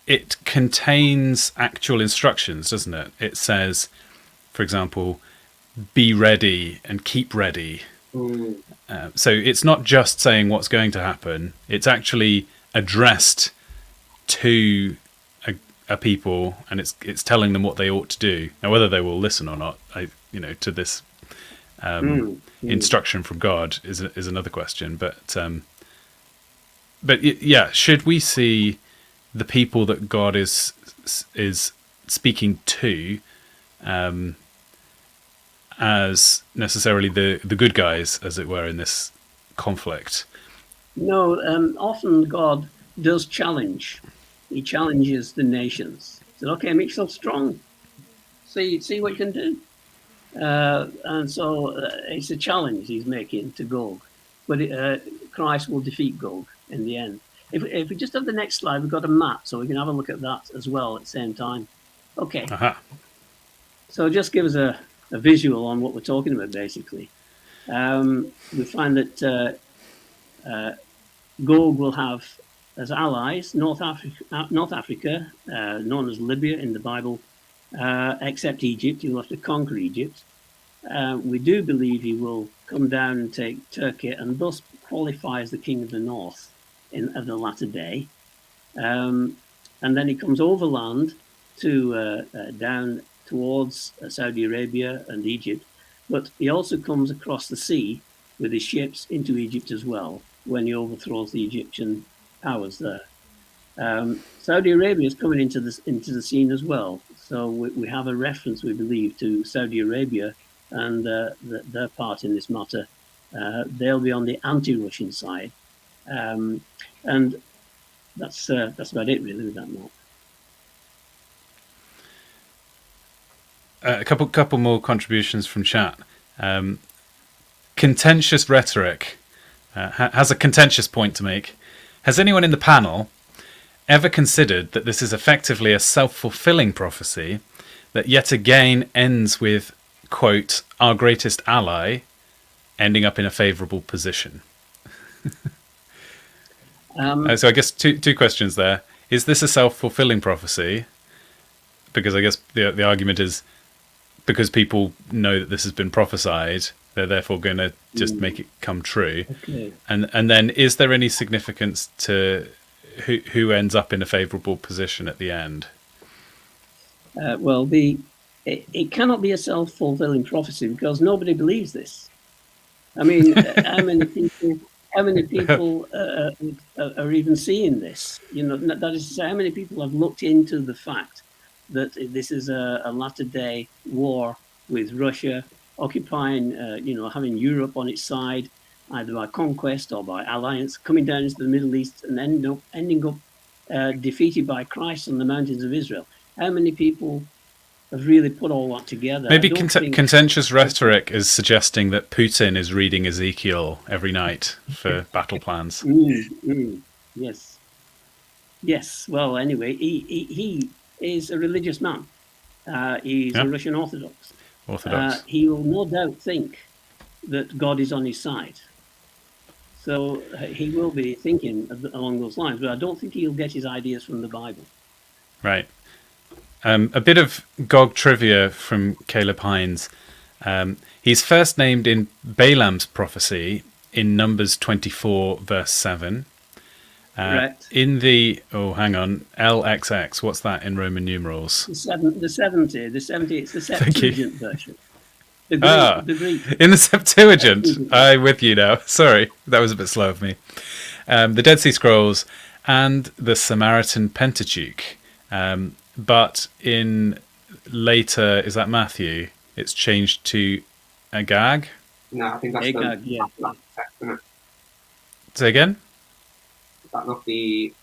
it contains actual instructions, doesn't it? It says, for example, be ready and keep ready. So it's not just saying what's going to happen. It's actually addressed to a people, and it's telling them what they ought to do. Now, whether they will listen or not, to this instruction from God is another question. But yeah, should we see the people that God is speaking to as necessarily the good guys, as it were, in this conflict? No, often God does challenge. He challenges the nations. He said, okay, make yourself strong. See what you can do. And so it's a challenge he's making to Gog. But Christ will defeat Gog in the end. If we just have the next slide, we've got a map, so we can have a look at that as well at the same time. Okay. Uh-huh. So just give us a visual on what we're talking about, basically. We find that Gog will have as allies North Africa, known as Libya in the Bible, except Egypt. He will have to conquer Egypt. We do believe he will come down and take Turkey, and thus qualify as the king of the north of the latter day. And then he comes overland to down towards Saudi Arabia and Egypt, but he also comes across the sea with his ships into Egypt as well when he overthrows the Egyptian powers there. Saudi Arabia is coming into the scene as well, so we have a reference, we believe, to Saudi Arabia and their part in this matter. They'll be on the anti-Russian side, and that's about it really with that map. A couple more contributions from chat. Contentious rhetoric has a contentious point to make. Has anyone in the panel ever considered that this is effectively a self-fulfilling prophecy that yet again ends with, quote, our greatest ally, ending up in a favourable position. Um, So I guess two questions there. Is this a self-fulfilling prophecy? Because I guess the argument is because people know that this has been prophesied, they're therefore going to just make it come true. okay. And then is there any significance to who ends up in a favourable position at the end? Well, it cannot be a self-fulfilling prophecy because nobody believes this. I mean, how many people are even seeing this? You know, that is to say, how many people have looked into the fact that this is a latter-day war with Russia occupying, having Europe on its side, either by conquest or by alliance, coming down into the Middle East and ending up defeated by Christ on the mountains of Israel. How many people have really put all that together? Maybe contentious rhetoric is suggesting that Putin is reading Ezekiel every night for battle plans. Yes. Well, anyway, he is a religious man. He's a Russian Orthodox. He will no doubt think that God is on his side. So he will be thinking along those lines, but I don't think he'll get his ideas from the Bible. Right. A bit of Gog trivia from Caleb Hines. He's first named in Balaam's prophecy in Numbers 24, verse 7. Correct. In the, LXX, what's that in Roman numerals? The 70, it's the Septuagint version. The Greek. In the Septuagint. I'm with you now. Sorry, that was a bit slow of me. The Dead Sea Scrolls and the Samaritan Pentateuch. But in later, is that Matthew? It's changed to Agag? No, I think that's Agag, the text, isn't it? Say again? Is that not the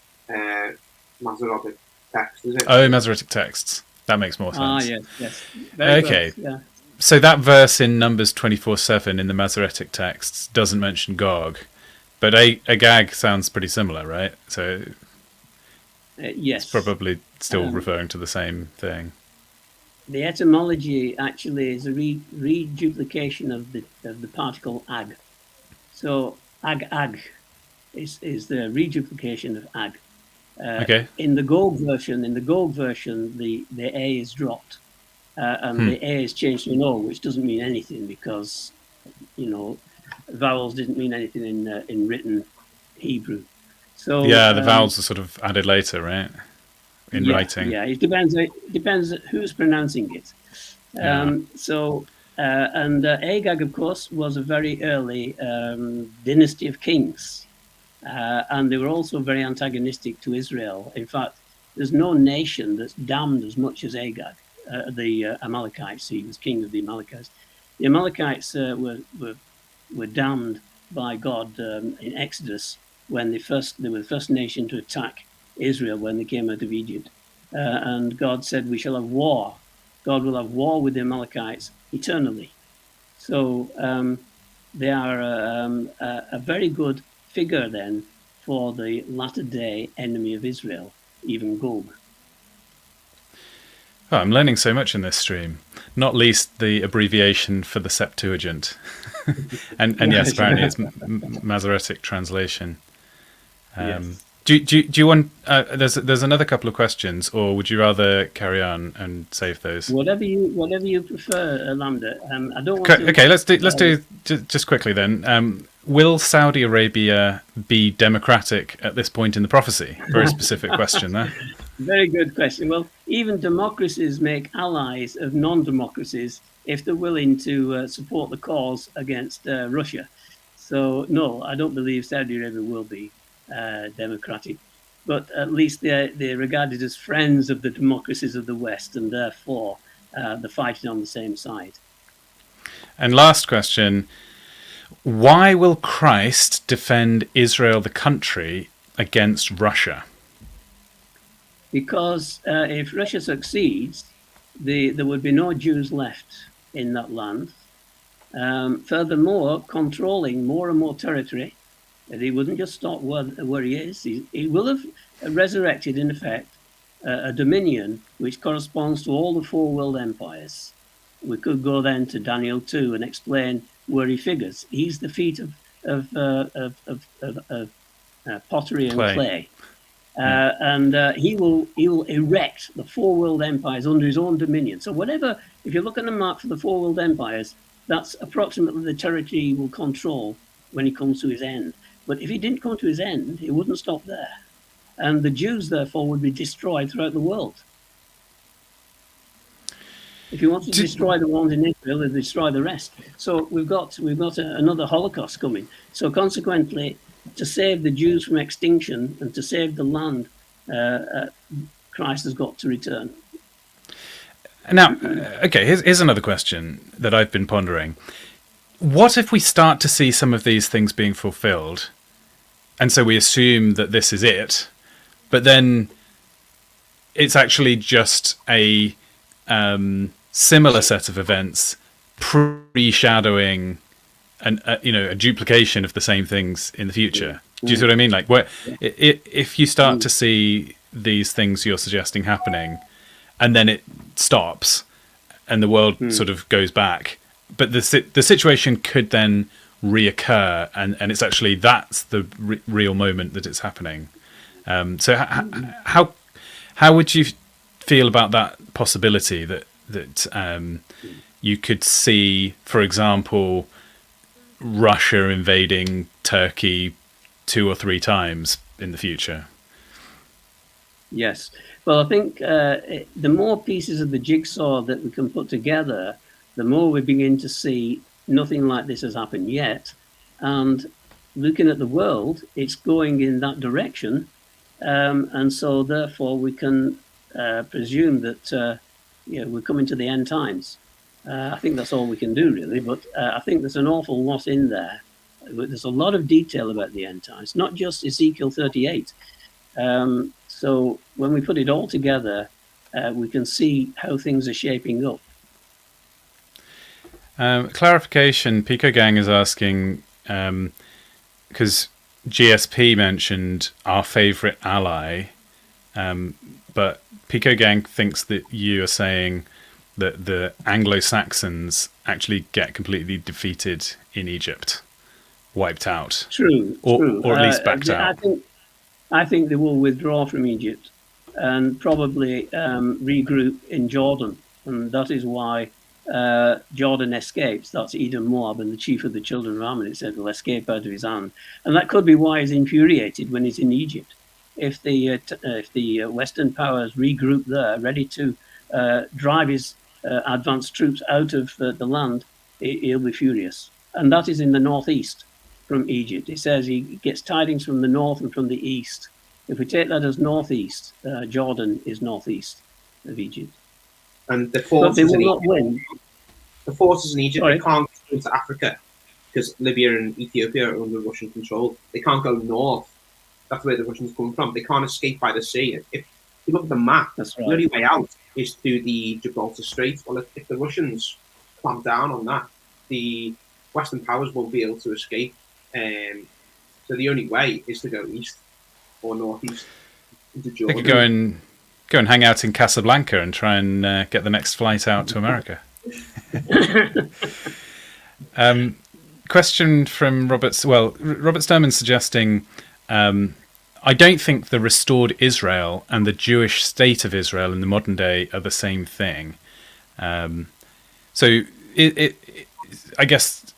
Masoretic text, is it? Oh, Masoretic texts. That makes more sense. Yes. Very okay. close, yeah. So that verse in Numbers 24:7 in the Masoretic texts doesn't mention Gog, but Agag sounds pretty similar, right? So yes, it's probably still referring to the same thing. The etymology actually is a reduplication of the particle ag. So ag is the reduplication of ag. Okay. In the Gog version, the a is dropped, and the a is changed to an o, which doesn't mean anything because vowels didn't mean anything in written Hebrew. So the vowels are sort of added later, right? In writing. Yeah, it depends who's pronouncing it. Agag, of course, was a very early dynasty of kings, and they were also very antagonistic to Israel. In fact, there's no nation that's damned as much as Agag. The Amalekites, he was king of the Amalekites. The Amalekites were damned by God in Exodus when they were the first nation to attack Israel when they came out of Egypt. And God said, we shall have war. God will have war with the Amalekites eternally. So they are a very good figure then for the latter-day enemy of Israel, even Gog. Oh, I'm learning so much in this stream, not least the abbreviation for the Septuagint. and yes, apparently it's Masoretic translation. Yes. Do you want? There's another couple of questions, or would you rather carry on and save those? Whatever you prefer, Lambda. I don't want to. Okay, let's do just quickly then. Will Saudi Arabia be democratic at this point in the prophecy? Very specific question there. Very good question. Well, even democracies make allies of non-democracies if they're willing to support the cause against Russia. So no, I don't believe Saudi Arabia will be democratic, but at least they're regarded as friends of the democracies of the West, and therefore they're fighting on the same side. And last question, why will Christ defend Israel, the country, against Russia? Because if Russia succeeds, there would be no Jews left in that land. Furthermore, controlling more and more territory. And he wouldn't just stop where he is. He will have resurrected, in effect, a dominion which corresponds to all the four world empires. We could go then to Daniel 2 and explain where he figures. He's the feet of pottery and clay. And he will erect the four world empires under his own dominion. So whatever, if you look at the map for the four world empires, that's approximately the territory he will control when he comes to his end. But if he didn't come to his end, he wouldn't stop there. And the Jews, therefore, would be destroyed throughout the world. If he wants to destroy the ones in Israel, he'll destroy the rest. So we've got another Holocaust coming. So consequently, to save the Jews from extinction and to save the land, Christ has got to return. Now, okay, here's another question that I've been pondering. What if we start to see some of these things being fulfilled, and so we assume that this is it, but then it's actually just a similar set of events pre-shadowing a duplication of the same things in the future? Do you see what I mean? Like, if you start to see these things you're suggesting happening, and then it stops, and the world sort of goes back, but the situation could then reoccur, and it's actually that's the real moment that it's happening. So how would you feel about that possibility that you could see, for example, Russia invading Turkey 2 or 3 times in the future? Yes. Well, I think the more pieces of the jigsaw that we can put together, the more we begin to see nothing like this has happened yet. And looking at the world, it's going in that direction. And so therefore we can presume that we're coming to the end times. I think that's all we can do, really. But I think there's an awful lot in there. There's a lot of detail about the end times, not just Ezekiel 38. So when we put it all together, we can see how things are shaping up. Clarification, Pico Gang is asking, because GSP mentioned our favourite ally, but Pico Gang thinks that you are saying that the Anglo-Saxons actually get completely defeated in Egypt, wiped out. True. Or at least backed out. I think they will withdraw from Egypt and probably regroup in Jordan. And that is why Jordan escapes. That's Edom, Moab, and the chief of the children of Ammon, it said, will escape out of his hand. And that could be why he's infuriated when he's in Egypt. If the Western powers regroup there, ready to drive his advanced troops out of the land, he'll be furious. And that is in the northeast from Egypt. It says he gets tidings from the north and from the east. If we take that as northeast, Jordan is northeast of Egypt. And the forces in Egypt, Sorry. They can't go into Africa because Libya and Ethiopia are under Russian control. They can't go north. That's where the Russians come from. They can't escape by the sea. If you look at the map, That's right. The only way out is through the Gibraltar Strait. Well, if the Russians clamp down on that, the Western powers won't be able to escape. So the only way is to go east or northeast into Jordan. They could go and hang out in Casablanca and try and get the next flight out to America. Question from Robert. Well, Robert Sturman's suggesting, I don't think the restored Israel and the Jewish state of Israel in the modern day are the same thing. So I guess,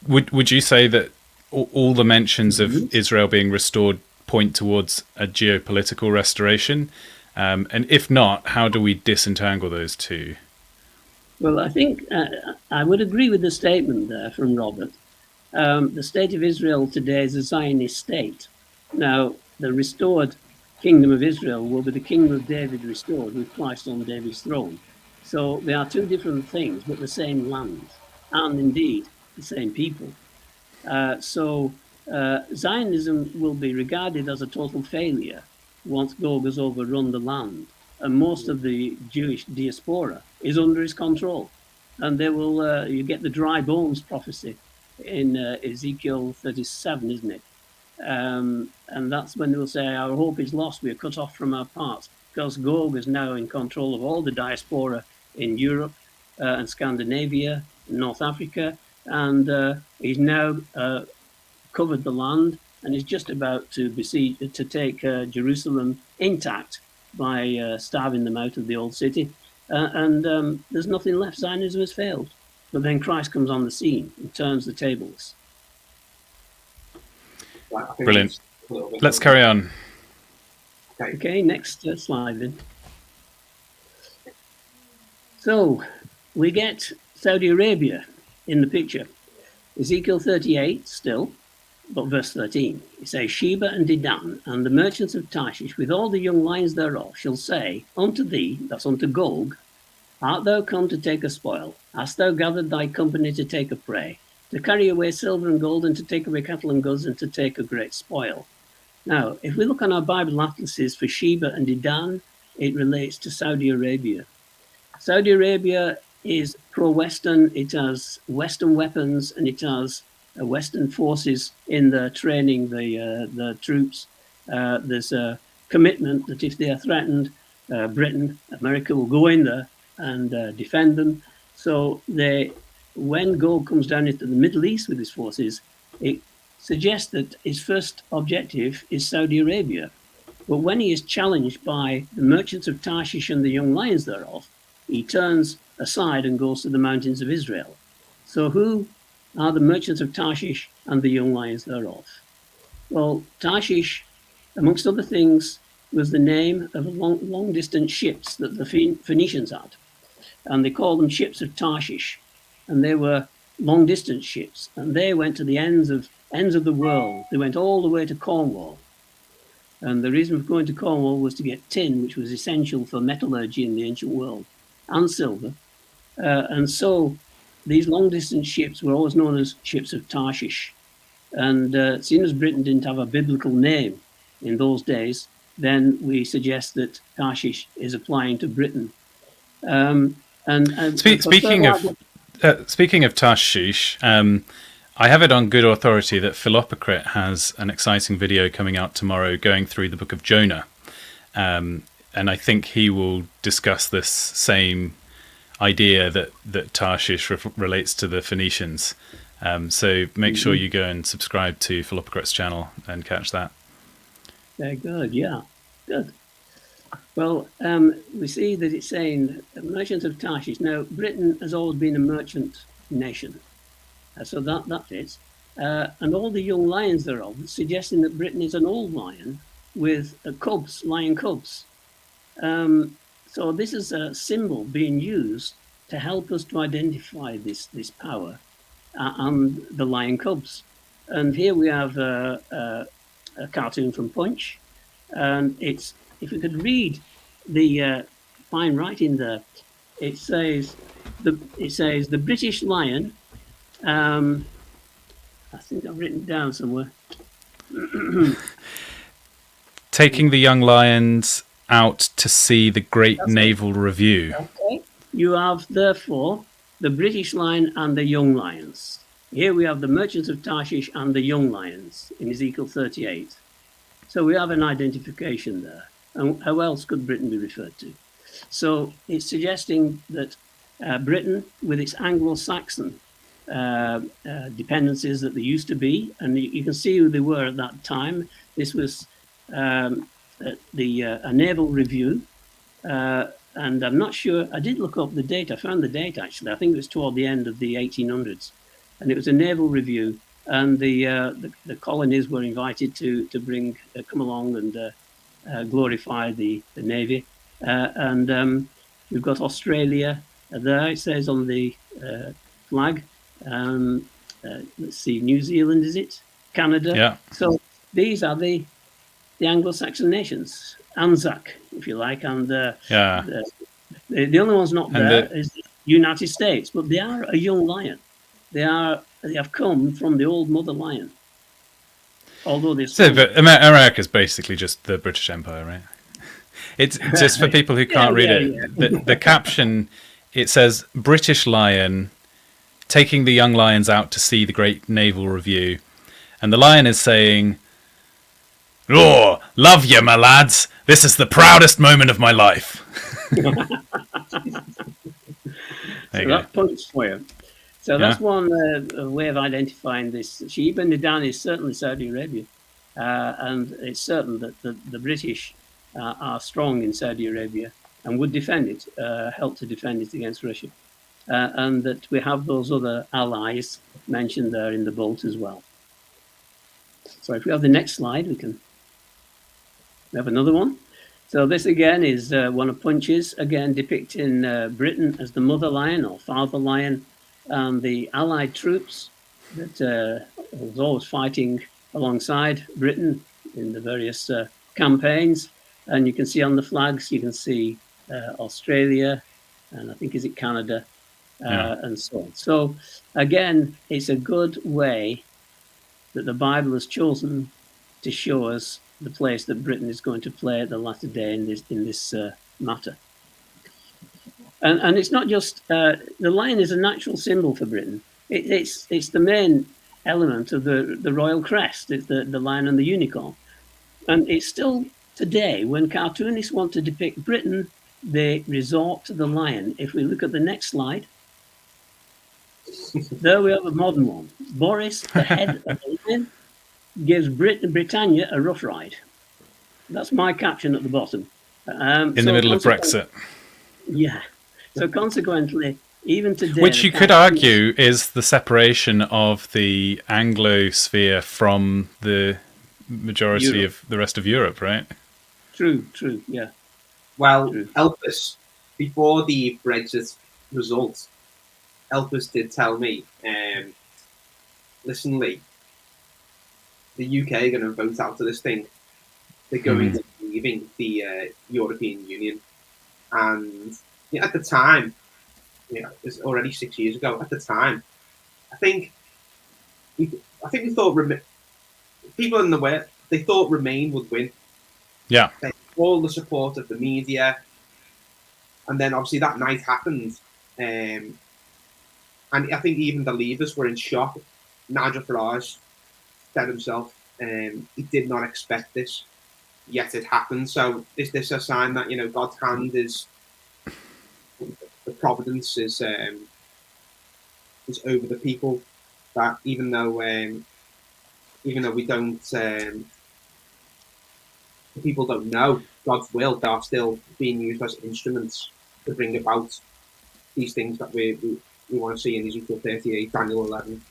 would you say that all the mentions of Israel being restored point towards a geopolitical restoration? And if not, how do we disentangle those two? Well, I think I would agree with the statement there from Robert. The state of Israel today is a Zionist state. Now, the restored kingdom of Israel will be the kingdom of David restored with Christ on David's throne. So they are two different things, but the same land, and indeed the same people. So Zionism will be regarded as a total failure once Gog has overrun the land, and most of the Jewish diaspora is under his control. And they will, you get the dry bones prophecy in Ezekiel 37, isn't it? And that's when they will say, our hope is lost, we are cut off from our parts, because Gog is now in control of all the diaspora in Europe and Scandinavia, North Africa, and he's now covered the land, and is just about to take Jerusalem intact by starving them out of the old city. And there's nothing left. Zionism has failed. But then Christ comes on the scene and turns the tables. Brilliant. Let's carry on. Okay, next slide then. So we get Saudi Arabia in the picture. Ezekiel 38 still, but verse 13. It says, Sheba and Dedan and the merchants of Tarshish with all the young lions thereof shall say unto thee, that's unto Gog, art thou come to take a spoil? Hast thou gathered thy company to take a prey, to carry away silver and gold, and to take away cattle and goods, and to take a great spoil? Now, if we look on our Bible atlases for Sheba and Dedan, it relates to Saudi Arabia. Saudi Arabia is pro-Western. It has Western weapons, and it has Western forces in the training the troops. There's a commitment that if they are threatened, Britain, America will go in there and defend them. So when Gog comes down into the Middle East with his forces, it suggests that his first objective is Saudi Arabia. But when he is challenged by the merchants of Tarshish and the young lions thereof, he turns aside and goes to the mountains of Israel. So who are the merchants of Tarshish and the young lions thereof? Well, Tarshish, amongst other things, was the name of long-distance ships that the Phoenicians had. And they called them ships of Tarshish. And they were long-distance ships. And they went to the ends of the world. They went all the way to Cornwall. And the reason for going to Cornwall was to get tin, which was essential for metallurgy in the ancient world, and silver. And so these long-distance ships were always known as ships of Tarshish. And seeing as Britain didn't have a biblical name in those days, then we suggest that Tarshish is applying to Britain. Speaking of Tashish, I have it on good authority that Philopocrit has an exciting video coming out tomorrow going through the book of Jonah. And I think he will discuss this same idea that Tarshish relates to the Phoenicians. So make sure you go and subscribe to Philopocrit's channel and catch that. Very good, yeah. Good. Well, we see that it's saying merchants of Tarshish. Now, Britain has always been a merchant nation. So that fits. And all the young lions thereof, suggesting that Britain is an old lion with lion cubs. So this is a symbol being used to help us to identify this power and the lion cubs. And here we have a cartoon from Punch. And it's, if we could read the fine writing there, it says the British lion. I think I've written it down somewhere. Taking the young lions out to see the great naval review. Okay. You have, therefore, the British lion and the young lions. Here we have the merchants of Tarshish and the young lions in Ezekiel 38. So we have an identification there. And how else could Britain be referred to? So it's suggesting that Britain, with its Anglo-Saxon dependencies that there used to be, and you can see who they were at that time. This was a naval review, and I'm not sure. I did look up the date. I found the date actually. I think it was toward the end of the 1800s, and it was a naval review. And the colonies were invited to come along and glorify the navy. And we've got Australia there. It says on the flag. Let's see, New Zealand, is it? Canada. Yeah. So these are the Anglo-Saxon nations, Anzac, if you like, and the only one's not there is the United States, but they are a young lion. They have come from the old mother lion. Although but America's basically just the British Empire, right? It's just for people who can't read it. Yeah. The caption, it says British lion taking the young lions out to see the great naval review, and the lion is saying, "Oh, love you, my lads. This is the proudest moment of my life." So that punch for you. So that's one way of identifying this sheep. And Nidan is certainly Saudi Arabia. And it's certain that the British are strong in Saudi Arabia and would defend it, help to defend it against Russia. And that we have those other allies mentioned there in the bolt as well. So if we have the next slide, we have another one. So this again is one of Punch's, again depicting Britain as the mother lion or father lion, and the Allied troops that was always fighting alongside Britain in the various campaigns. And you can see on the flags, you can see Australia, and I think is it Canada, and so on. So again, it's a good way that the Bible has chosen to show us the place that Britain is going to play at the latter day in this matter. And it's not just the lion is a natural symbol for Britain. It's the main element of the royal crest. It's the lion and the unicorn, and it's still today when cartoonists want to depict Britain, they resort to the lion. If we look at the next slide, there we have a modern one. Boris, the head of the lion, gives Britannia a rough ride. That's my caption at the bottom. In the middle of Brexit. Yeah. So consequently, even today... Which you could argue is the separation of the Anglosphere from the majority of the rest of Europe, right? True, yeah. Well, Elvis, before the Brexit results, Elvis did tell me, listen, Lee, the UK are going to vote out of this thing. They're going to be leaving the European Union. And at the time, it's already 6 years ago. At the time, I think we thought people in the West, they thought Remain would win. Yeah. They had all the support of the media, and then obviously that night happened, and I think even the Leavers were in shock. Nigel Farage said himself, he did not expect this, yet it happened. So is this a sign that God's hand is, the providence is over the people, that even though we don't, the people don't know God's will, they are still being used as instruments to bring about these things that we want to see in Ezekiel 38, Daniel 11.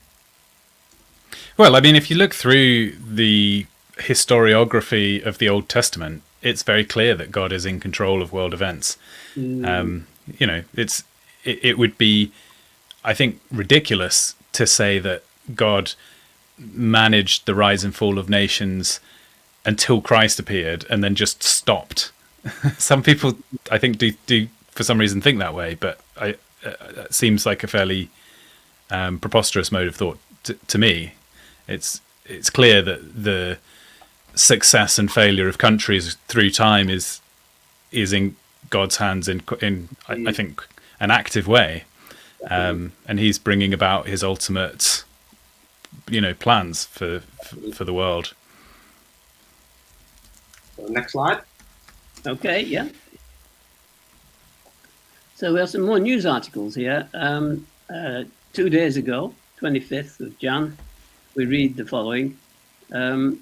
Well, I mean, if you look through the historiography of the Old Testament, it's very clear that God is in control of world events. It would be, I think, ridiculous to say that God managed the rise and fall of nations until Christ appeared and then just stopped. Some people, I think, do for some reason think that way, but it seems like a fairly preposterous mode of thought to me. It's clear that the success and failure of countries through time is in God's hands in I think an active way, and He's bringing about His ultimate plans for the world. Next slide. Okay, yeah. So we have some more news articles here. 2 days ago, 25th of Jan, we read the following. The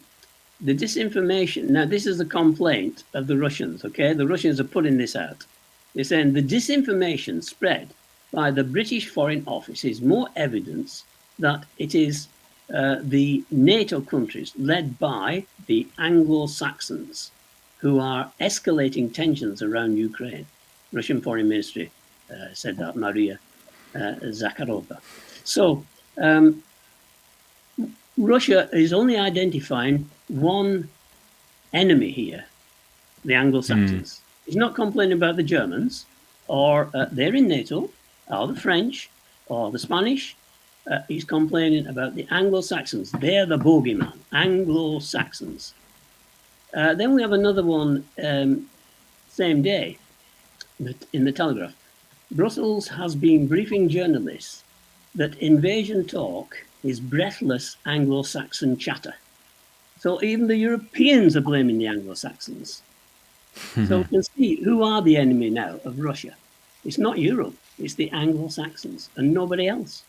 disinformation, now this is a complaint of the Russians, okay? The Russians are putting this out. They're saying the disinformation spread by the British Foreign Office is more evidence that it is the NATO countries led by the Anglo-Saxons who are escalating tensions around Ukraine. Russian Foreign Ministry said that, Maria Zakharova. So Russia is only identifying one enemy here, the Anglo-Saxons. He's not complaining about the Germans, or they're in NATO, or the French, or the Spanish. He's complaining about the Anglo-Saxons. They're the bogeyman, Anglo-Saxons. Then we have another one, same day, in the Telegraph. Brussels has been briefing journalists that invasion talk is breathless Anglo-Saxon chatter. So even the Europeans are blaming the Anglo-Saxons. So we can see who are the enemy now of Russia. It's not Europe, it's the Anglo-Saxons and nobody else.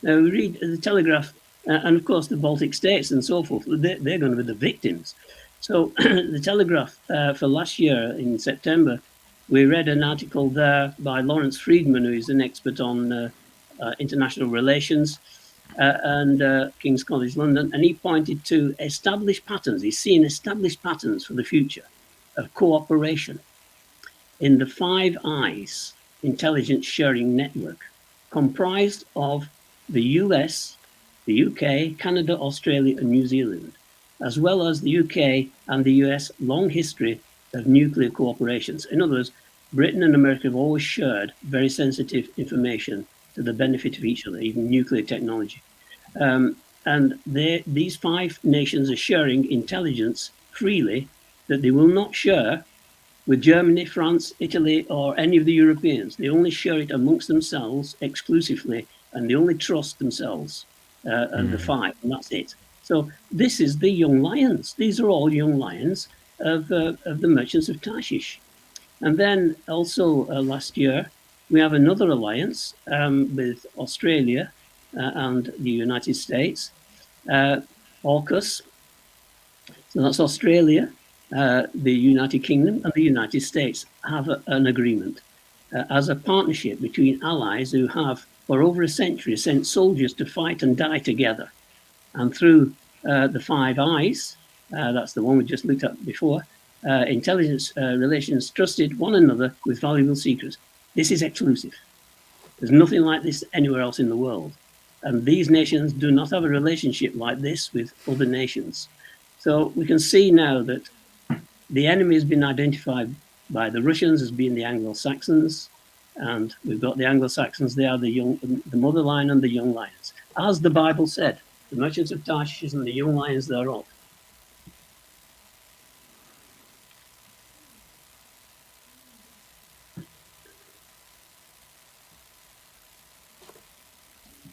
Now, we read the Telegraph, and of course the Baltic states and so forth, they're going to be the victims. So the Telegraph for last year in September, we read an article there by Lawrence Friedman, who is an expert on international relations and King's College London, and he pointed to established patterns. He's seen established patterns for the future of cooperation in the Five Eyes intelligence sharing network, comprised of the US, the UK, Canada, Australia, and New Zealand, as well as the UK and the US long history of nuclear cooperations. In other words, Britain and America have always shared very sensitive information to the benefit of each other, even nuclear technology. And these five nations are sharing intelligence freely that they will not share with Germany, France, Italy, or any of the Europeans. They only share it amongst themselves exclusively, and they only trust themselves and the five, and that's it. So this is the young lions. These are all young lions of the merchants of Tarshish. And then also last year, we have another alliance with Australia and the United States, AUKUS. So that's Australia, the United Kingdom, and the United States have an agreement as a partnership between allies who have, for over a century, sent soldiers to fight and die together. And through the Five Eyes, that's the one we just looked at before, intelligence relations trusted one another with valuable secrets. This is exclusive. There's nothing like this anywhere else in the world. And these nations do not have a relationship like this with other nations. So we can see now that the enemy has been identified by the Russians as being the Anglo-Saxons, and we've got the Anglo-Saxons, they are the mother lion and the young lions. As the Bible said, the merchants of Tarshish and the young lions thereof.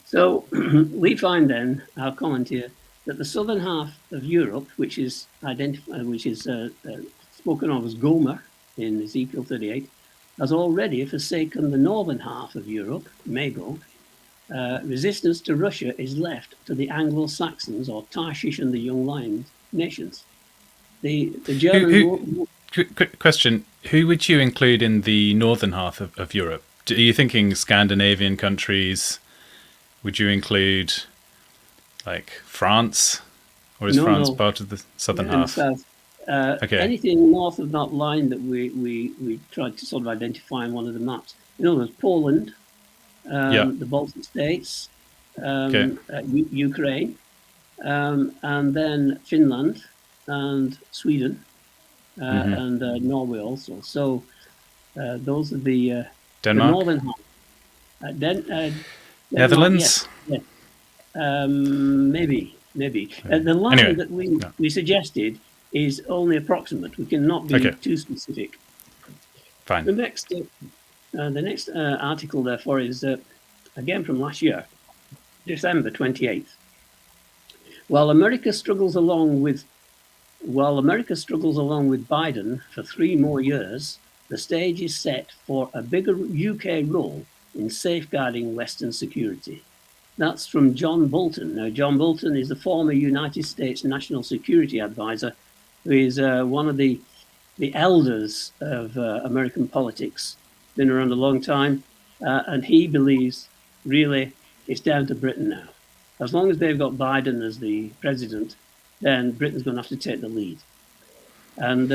So we find then, our comment here, that the southern half of Europe, which is spoken of as Gomer in Ezekiel 38, has already forsaken the northern half of Europe, Magog. Resistance to Russia is left to the Anglo-Saxons or Tarshish and the young lion nations. The German quick question: who would you include in the northern half of Europe? Are you thinking Scandinavian countries? Would you include like France, or is France part of the southern half? South. Okay. Anything north of that line that we tried to sort of identify on one of the maps. In other words, Poland, the Baltic states, Ukraine, and then Finland and Sweden, and Norway also. So those are the Denmark, the northern half. Netherlands. Yes. Maybe. The line that we suggested is only approximate. We cannot be too specific. Fine. The next article, therefore, is again from last year, December 28th. While America struggles along with Biden for 3 more years, the stage is set for a bigger UK role in safeguarding Western security. That's from John Bolton. Now, John Bolton is the former United States National Security Advisor, who is one of the elders of American politics, been around a long time, and he believes really it's down to Britain now. As long as they've got Biden as the president, then Britain's going to have to take the lead. And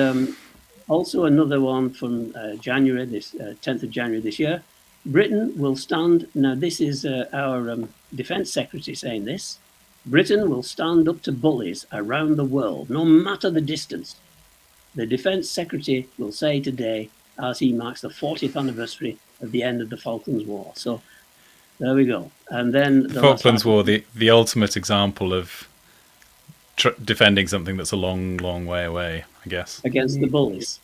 also another one from January, 10th of January this year, Britain will stand, now this is our Defence Secretary saying this, Britain will stand up to bullies around the world, no matter the distance. The Defence Secretary will say today, as he marks the 40th anniversary of the end of the Falklands War. So there we go. And then the Falklands War, the ultimate example of defending something that's a long, long way away, I guess. Against the bullies.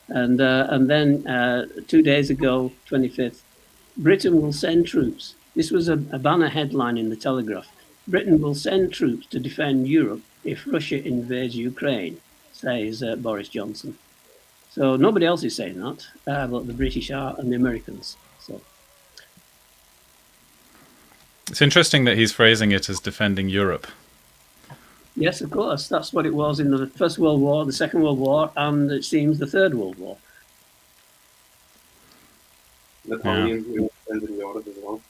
And then 2 days ago, 25th, Britain will send troops. This was a banner headline in the Telegraph. Britain will send troops to defend Europe if Russia invades Ukraine, says Boris Johnson. So nobody else is saying that, but the British are and the Americans. So It's interesting that he's phrasing it as defending Europe. Yes, of course. That's what it was in the First World War, the Second World War, and it seems the Third World War. Napoleon, who was defending Europe as well.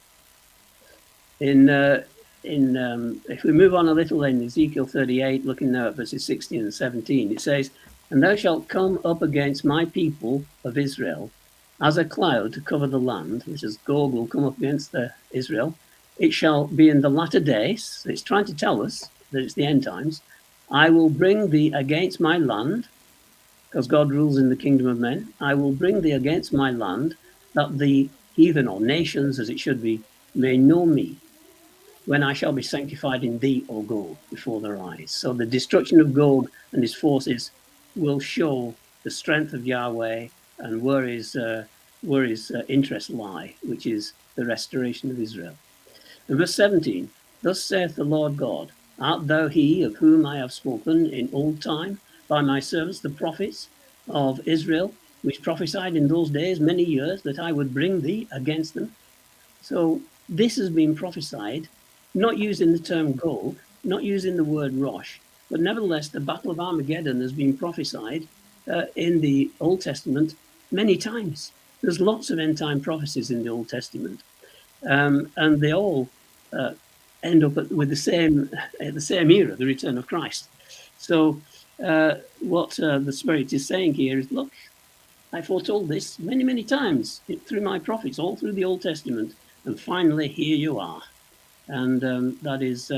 If we move on a little in Ezekiel 38, looking now at verses 16 and 17, it says, "And thou shalt come up against my people of Israel as a cloud to cover the land," which is Gog will come up against Israel. "It shall be in the latter days," so it's trying to tell us that it's the end times, "I will bring thee against my land," because God rules in the kingdom of men, "I will bring thee against my land, that the heathen or nations, as it should be, may know me, when I shall be sanctified in thee, O Gog, before their eyes." So the destruction of Gog and his forces will show the strength of Yahweh and where his interests lie, which is the restoration of Israel. And verse 17, "Thus saith the Lord God, art thou he of whom I have spoken in old time by my servants the prophets of Israel, which prophesied in those days many years that I would bring thee against them?" So this has been prophesied, not using the term Gog, not using the word Rosh, but nevertheless the Battle of Armageddon has been prophesied in the Old Testament many times. There's lots of end-time prophecies in the Old Testament, and they all end up with the same era, the return of Christ. So what the Spirit is saying here is, look, I foretold this many, many times through my prophets, all through the Old Testament, and finally here you are. And that is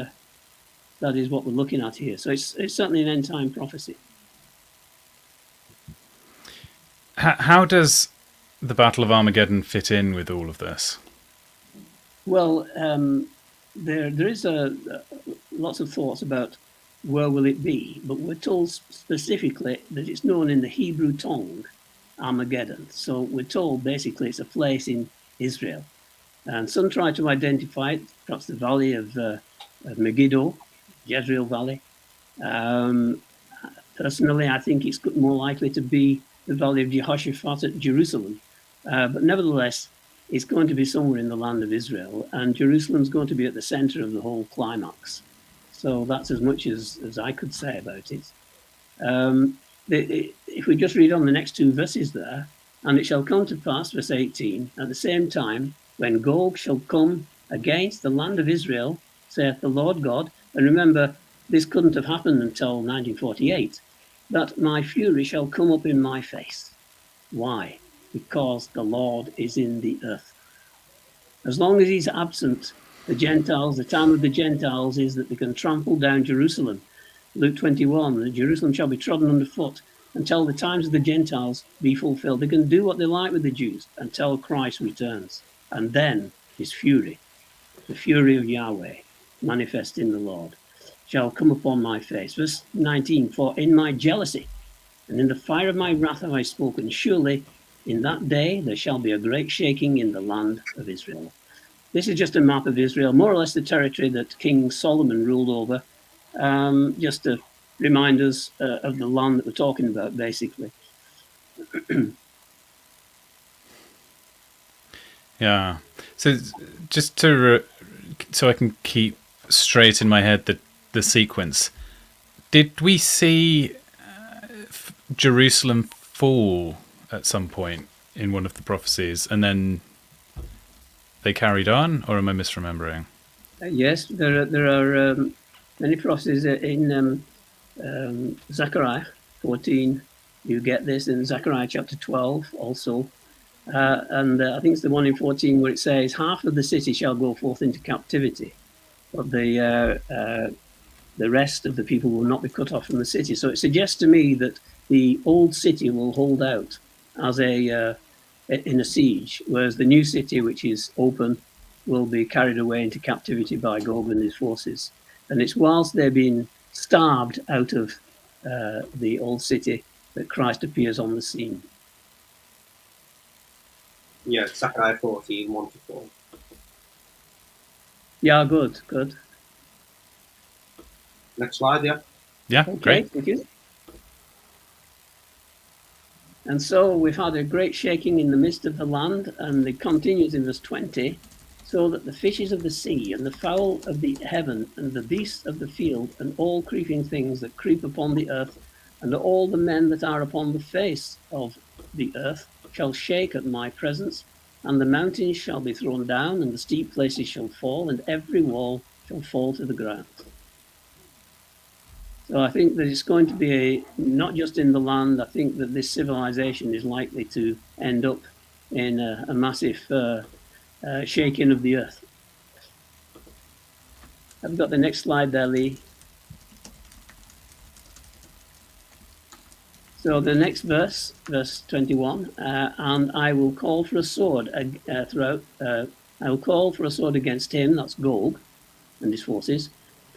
what we're looking at here. So it's certainly an end-time prophecy. How does the Battle of Armageddon fit in with all of this? Well, there is lots of thoughts about where will it be, but we're told specifically that it's known in the Hebrew tongue, Armageddon. So we're told basically it's a place in Israel. And some try to identify it, perhaps the valley of Megiddo, Jezreel Valley. Personally, I think it's more likely to be the valley of Jehoshaphat at Jerusalem. But nevertheless, it's going to be somewhere in the land of Israel, and Jerusalem's going to be at the center of the whole climax. So that's as much as I could say about it. If we just read on the next two verses there, "And it shall come to pass," verse 18, "at the same time, when Gog shall come against the land of Israel, saith the Lord God," and remember, this couldn't have happened until 1948, "that my fury shall come up in my face." Why? Because the Lord is in the earth. As long as he's absent, the Gentiles, the time of the Gentiles is that they can trample down Jerusalem. Luke 21, Jerusalem shall be trodden underfoot until the times of the Gentiles be fulfilled. They can do what they like with the Jews until Christ returns. And then his fury, the fury of Yahweh, manifest in the Lord, shall come upon my face. Verse 19, "For in my jealousy and in the fire of my wrath have I spoken. Surely in that day there shall be a great shaking in the land of Israel." This is just a map of Israel, more or less the territory that King Solomon ruled over, just to remind us of the land that we're talking about, basically. Yeah. So just to so I can keep straight in my head the sequence. Did we see Jerusalem fall at some point in one of the prophecies, and then they carried on, or am I misremembering? Yes, there are many prophecies in Zechariah 14. You get this in Zechariah chapter 12 also. And I think it's the one in 14 where it says, "Half of the city shall go forth into captivity, but the rest of the people will not be cut off from the city." So it suggests to me that the old city will hold out as in a siege, whereas the new city, which is open, will be carried away into captivity by Gog and his forces. And it's whilst they're being starved out of the old city that Christ appears on the scene. Yeah, Zechariah 14, 1 to 4. Yeah, good. Next slide, yeah. Yeah, Okay, great. thank you. And so we've had a great shaking in the midst of the land, and it continues in verse 20. so that the fishes of the sea, and the fowl of the heaven, and the beasts of the field, and all creeping things that creep upon the earth, and all the men that are upon the face of the earth, shall shake at my presence, and the mountains shall be thrown down, and the steep places shall fall, and every wall shall fall to the ground. So I think that it's going to be not just in the land. I think that this civilization is likely to end up in a massive shaking of the earth. I've got the next slide there, Lee. So the next verse 21, and I will call for a sword throughout. I will call for a sword against him, that's Gog, and his forces,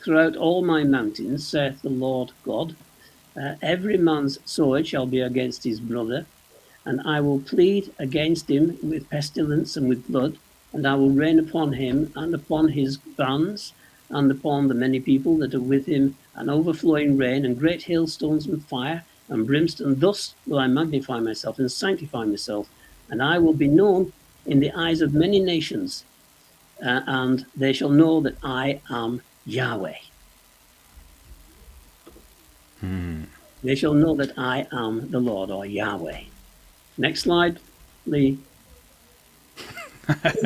throughout all my mountains, saith the Lord God. Every man's sword shall be against his brother, and I will plead against him with pestilence and with blood, and I will rain upon him and upon his bands, and upon the many people that are with him, an overflowing rain, and great hailstones and fire, and brimstone. Thus will I magnify myself and sanctify myself, and I will be known in the eyes of many nations, and they shall know that I am Yahweh. They shall know that I am the Lord, or Yahweh. Next slide, Lee.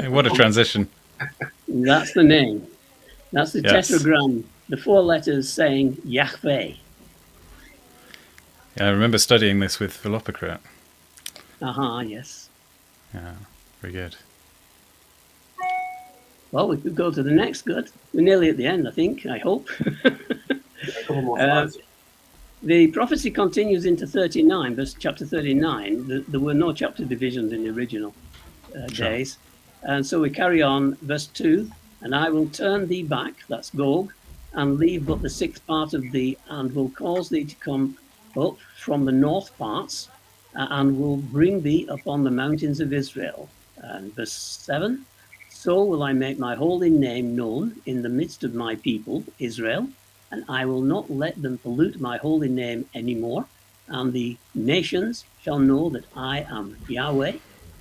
What a transition. That's the name. That's the Yes. tetragram, the 4 letters saying Yahweh. Yeah, I remember studying this with Velopocrat. Yes. Yeah, very good. Well, we could go to the next good. We're nearly at the end, I think, I hope. A couple more slides. The prophecy continues into 39, verse chapter 39. There were no chapter divisions in the original days. And so we carry on, verse 2, and I will turn thee back, that's Gog, and leave but the 6th part of thee, and will cause thee to come up from the north parts, and will bring thee upon the mountains of Israel. And verse 7, so will I make my holy name known in the midst of my people, Israel, and I will not let them pollute my holy name any more, and the nations shall know that I am Yahweh,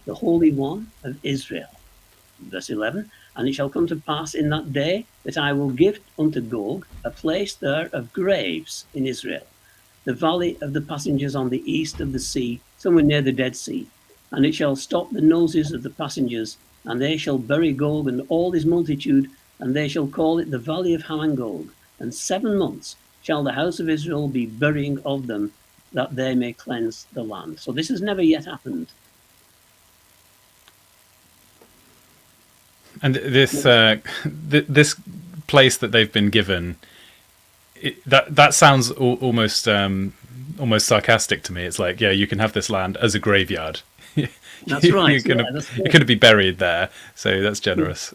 the Holy One of Israel. Verse 11, and it shall come to pass in that day that I will give unto Gog a place there of graves in Israel, the valley of the passengers on the east of the sea, somewhere near the Dead Sea. And it shall stop the noses of the passengers, and they shall bury Gog and all his multitude, and they shall call it the valley of Hamangog. And 7 months shall the house of Israel be burying of them, that they may cleanse the land. So this has never yet happened. And this this place that they've been given, that sounds almost sarcastic to me. It's like, yeah, you can have this land as a graveyard. That's right. You're going to be buried there, so that's generous.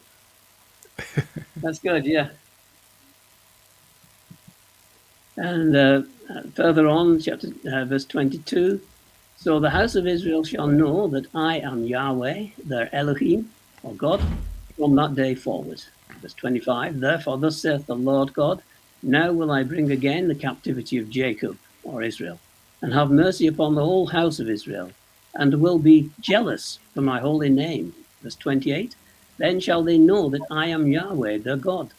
That's good, yeah. And further on, chapter verse 22, so the house of Israel shall know that I am Yahweh, their Elohim, or God, from that day forward. Verse 25, therefore thus saith the Lord God, now will I bring again the captivity of Jacob, or Israel, and have mercy upon the whole house of Israel, and will be jealous for my holy name. Verse 28, then shall they know that I am Yahweh, their God,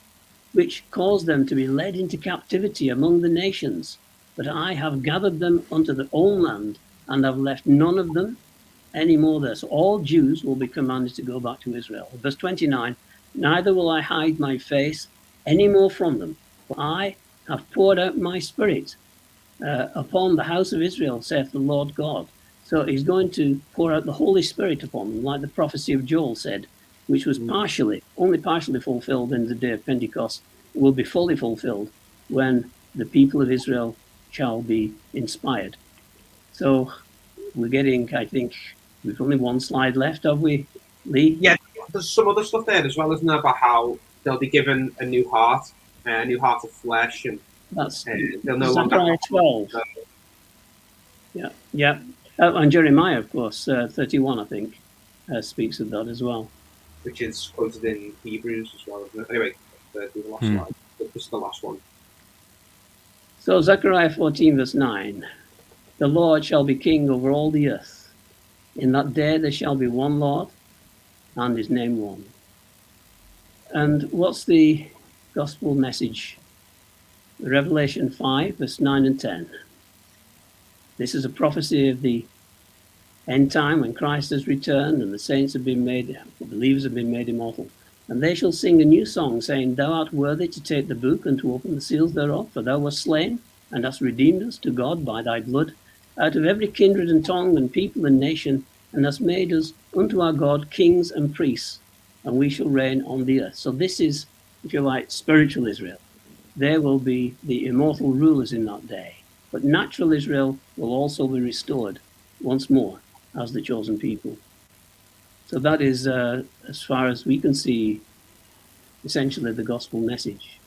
which caused them to be led into captivity among the nations. But I have gathered them unto their own land, and have left none of them any more there. So all Jews will be commanded to go back to Israel. Verse 29, neither will I hide my face any more from them, for I have poured out my spirit upon the house of Israel, saith the Lord God. So he's going to pour out the Holy Spirit upon them, like the prophecy of Joel said, which was only partially fulfilled in the day of Pentecost, will be fully fulfilled when the people of Israel shall be inspired. So we're getting, I think, we've only 1 slide left, have we, Lee? Yeah, there's some other stuff there as well, isn't there, about how they'll be given a new heart of flesh, and That's they'll no longer Zechariah 12. Yeah. And Jeremiah, of course, 31, I think, speaks of that as well. Which is quoted in Hebrews as well, isn't it? Anyway, the last slide. This is the last one. So Zechariah 14, verse 9, the Lord shall be king over all the earth. In that day there shall be one Lord, and his name one. And what's the gospel message? Revelation 5, verse 9 and 10. This is a prophecy of the end time when Christ has returned and the saints have been made, the believers have been made immortal. And they shall sing a new song, saying, Thou art worthy to take the book and to open the seals thereof, for thou wast slain, and hast redeemed us to God by thy blood, out of every kindred and tongue and people and nation, and hast made us unto our God kings and priests, and we shall reign on the earth. So this is, if you like, spiritual Israel. There will be the immortal rulers in that day. But natural Israel will also be restored once more as the chosen people. So that is, as far as we can see, essentially the gospel message.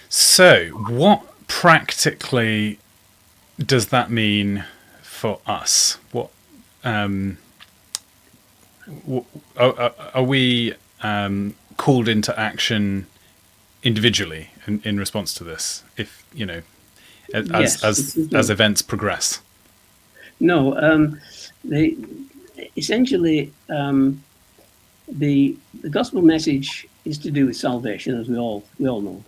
So, what practically does that mean for us? What are we called into action individually in response to this? If you know, as events progress. No, essentially the gospel message is to do with salvation, as we all know.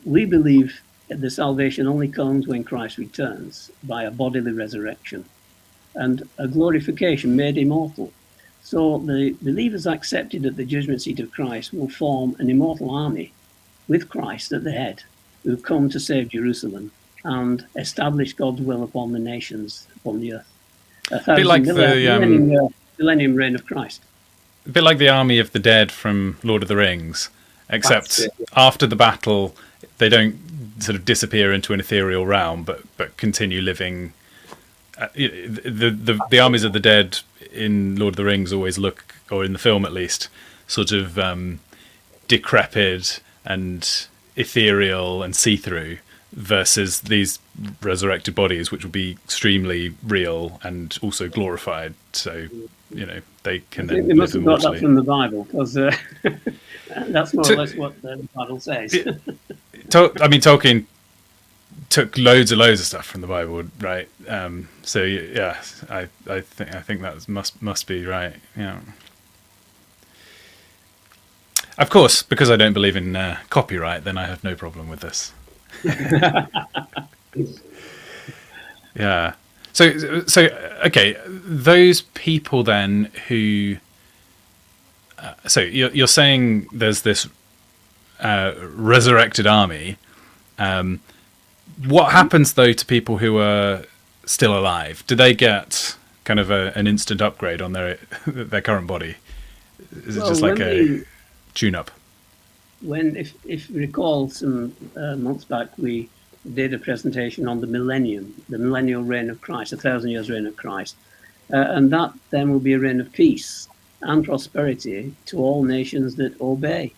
We believe that the salvation only comes when Christ returns by a bodily resurrection and a glorification made immortal. So the believers accepted at the judgment seat of Christ will form an immortal army with Christ at the head, who come to save Jerusalem and establish God's will upon the nations, upon the earth. A bit like the millennium reign of Christ. A bit like the army of the dead from Lord of the Rings, except after the battle, they don't sort of disappear into an ethereal realm, but continue living. The armies of the dead in Lord of the Rings always look, or in the film at least, sort of decrepit and ethereal and see-through, versus these resurrected bodies, which will be extremely real and also glorified. So, you know, they can then they must live have got that immortally. from the Bible, because that's more or less what the Bible says. I mean, Tolkien took loads of stuff from the Bible, right? So yeah, I think that must be right. Yeah. Of course, because I don't believe in copyright, then I have no problem with this. Yeah. So okay, those people then who. So you're saying there's this resurrected army. What happens though to people who are still alive? Do they get kind of an instant upgrade on their current body? Is it just like a tune-up? If you recall, some months back, we did a presentation on the Millennium, the millennial reign of Christ, 1,000 years reign of Christ. And that then will be a reign of peace and prosperity to all nations that obey.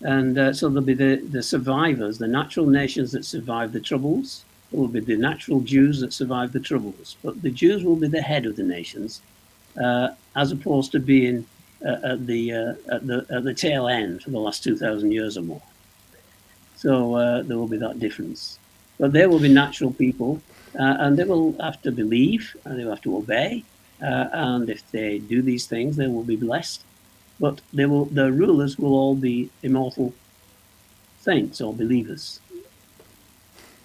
And so there'll be the survivors, the natural nations that survived the Troubles. There will be the natural Jews that survived the Troubles. But the Jews will be the head of the nations, as opposed to being at the tail end for the last 2,000 years or more. So there will be that difference. But they will be natural people, and they will have to believe, and they will have to obey. And if they do these things, they will be blessed. But the rulers will all be immortal saints or believers.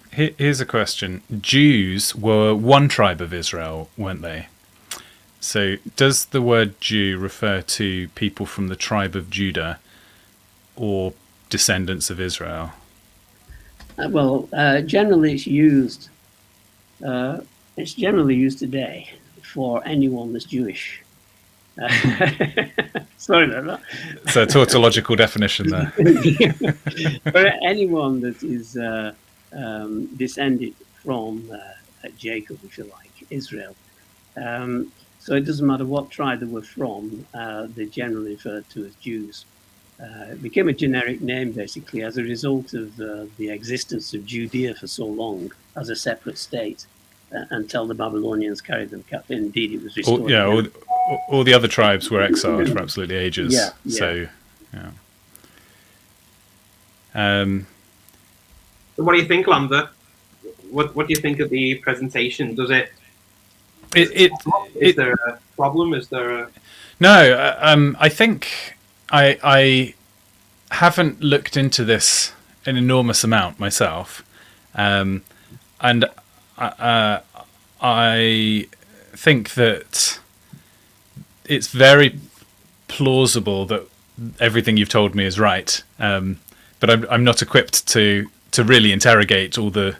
Here's a question. Jews were one tribe of Israel, weren't they? So does the word Jew refer to people from the tribe of Judah or descendants of Israel? Generally it's used. It's generally used today for anyone that's Jewish. Sorry about that. It's a tautological definition there. For anyone that is descended from Jacob, if you like, Israel. So it doesn't matter what tribe they were from, they're generally referred to as Jews. It became a generic name, basically, as a result of the existence of Judea for so long as a separate state until the Babylonians carried them captive. Indeed, it was restored. All the other tribes were exiled for absolutely ages. Yeah. So, yeah. What do you think, Lambda? What do you think of the presentation? Does it Is there a problem? Is there a... No, I think I haven't looked into this an enormous amount myself, and I think that it's very plausible that everything you've told me is right, but I'm not equipped to really interrogate all the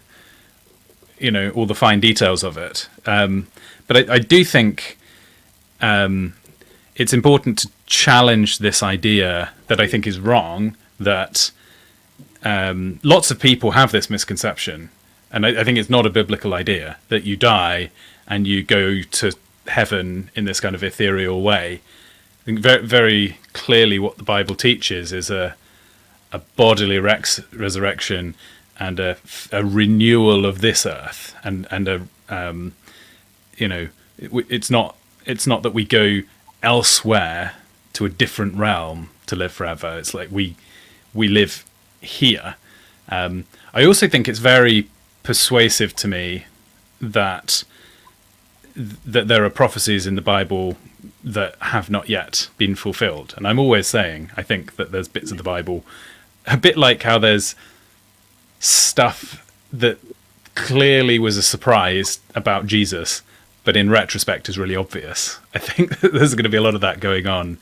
fine details of it. But I do think it's important to challenge this idea that I think is wrong, that lots of people have this misconception, and I think it's not a biblical idea that you die and you go to heaven in this kind of ethereal way. I think very, very clearly what the Bible teaches is a bodily resurrection and a renewal of this earth, and it's not that we go elsewhere to a different realm to live forever. It's like we live here. I also think it's very persuasive to me that there are prophecies in the Bible that have not yet been fulfilled. And I'm always saying, I think that there's bits of the Bible, a bit like how there's stuff that clearly was a surprise about Jesus, but in retrospect is really obvious. I think that there's going to be a lot of that going on.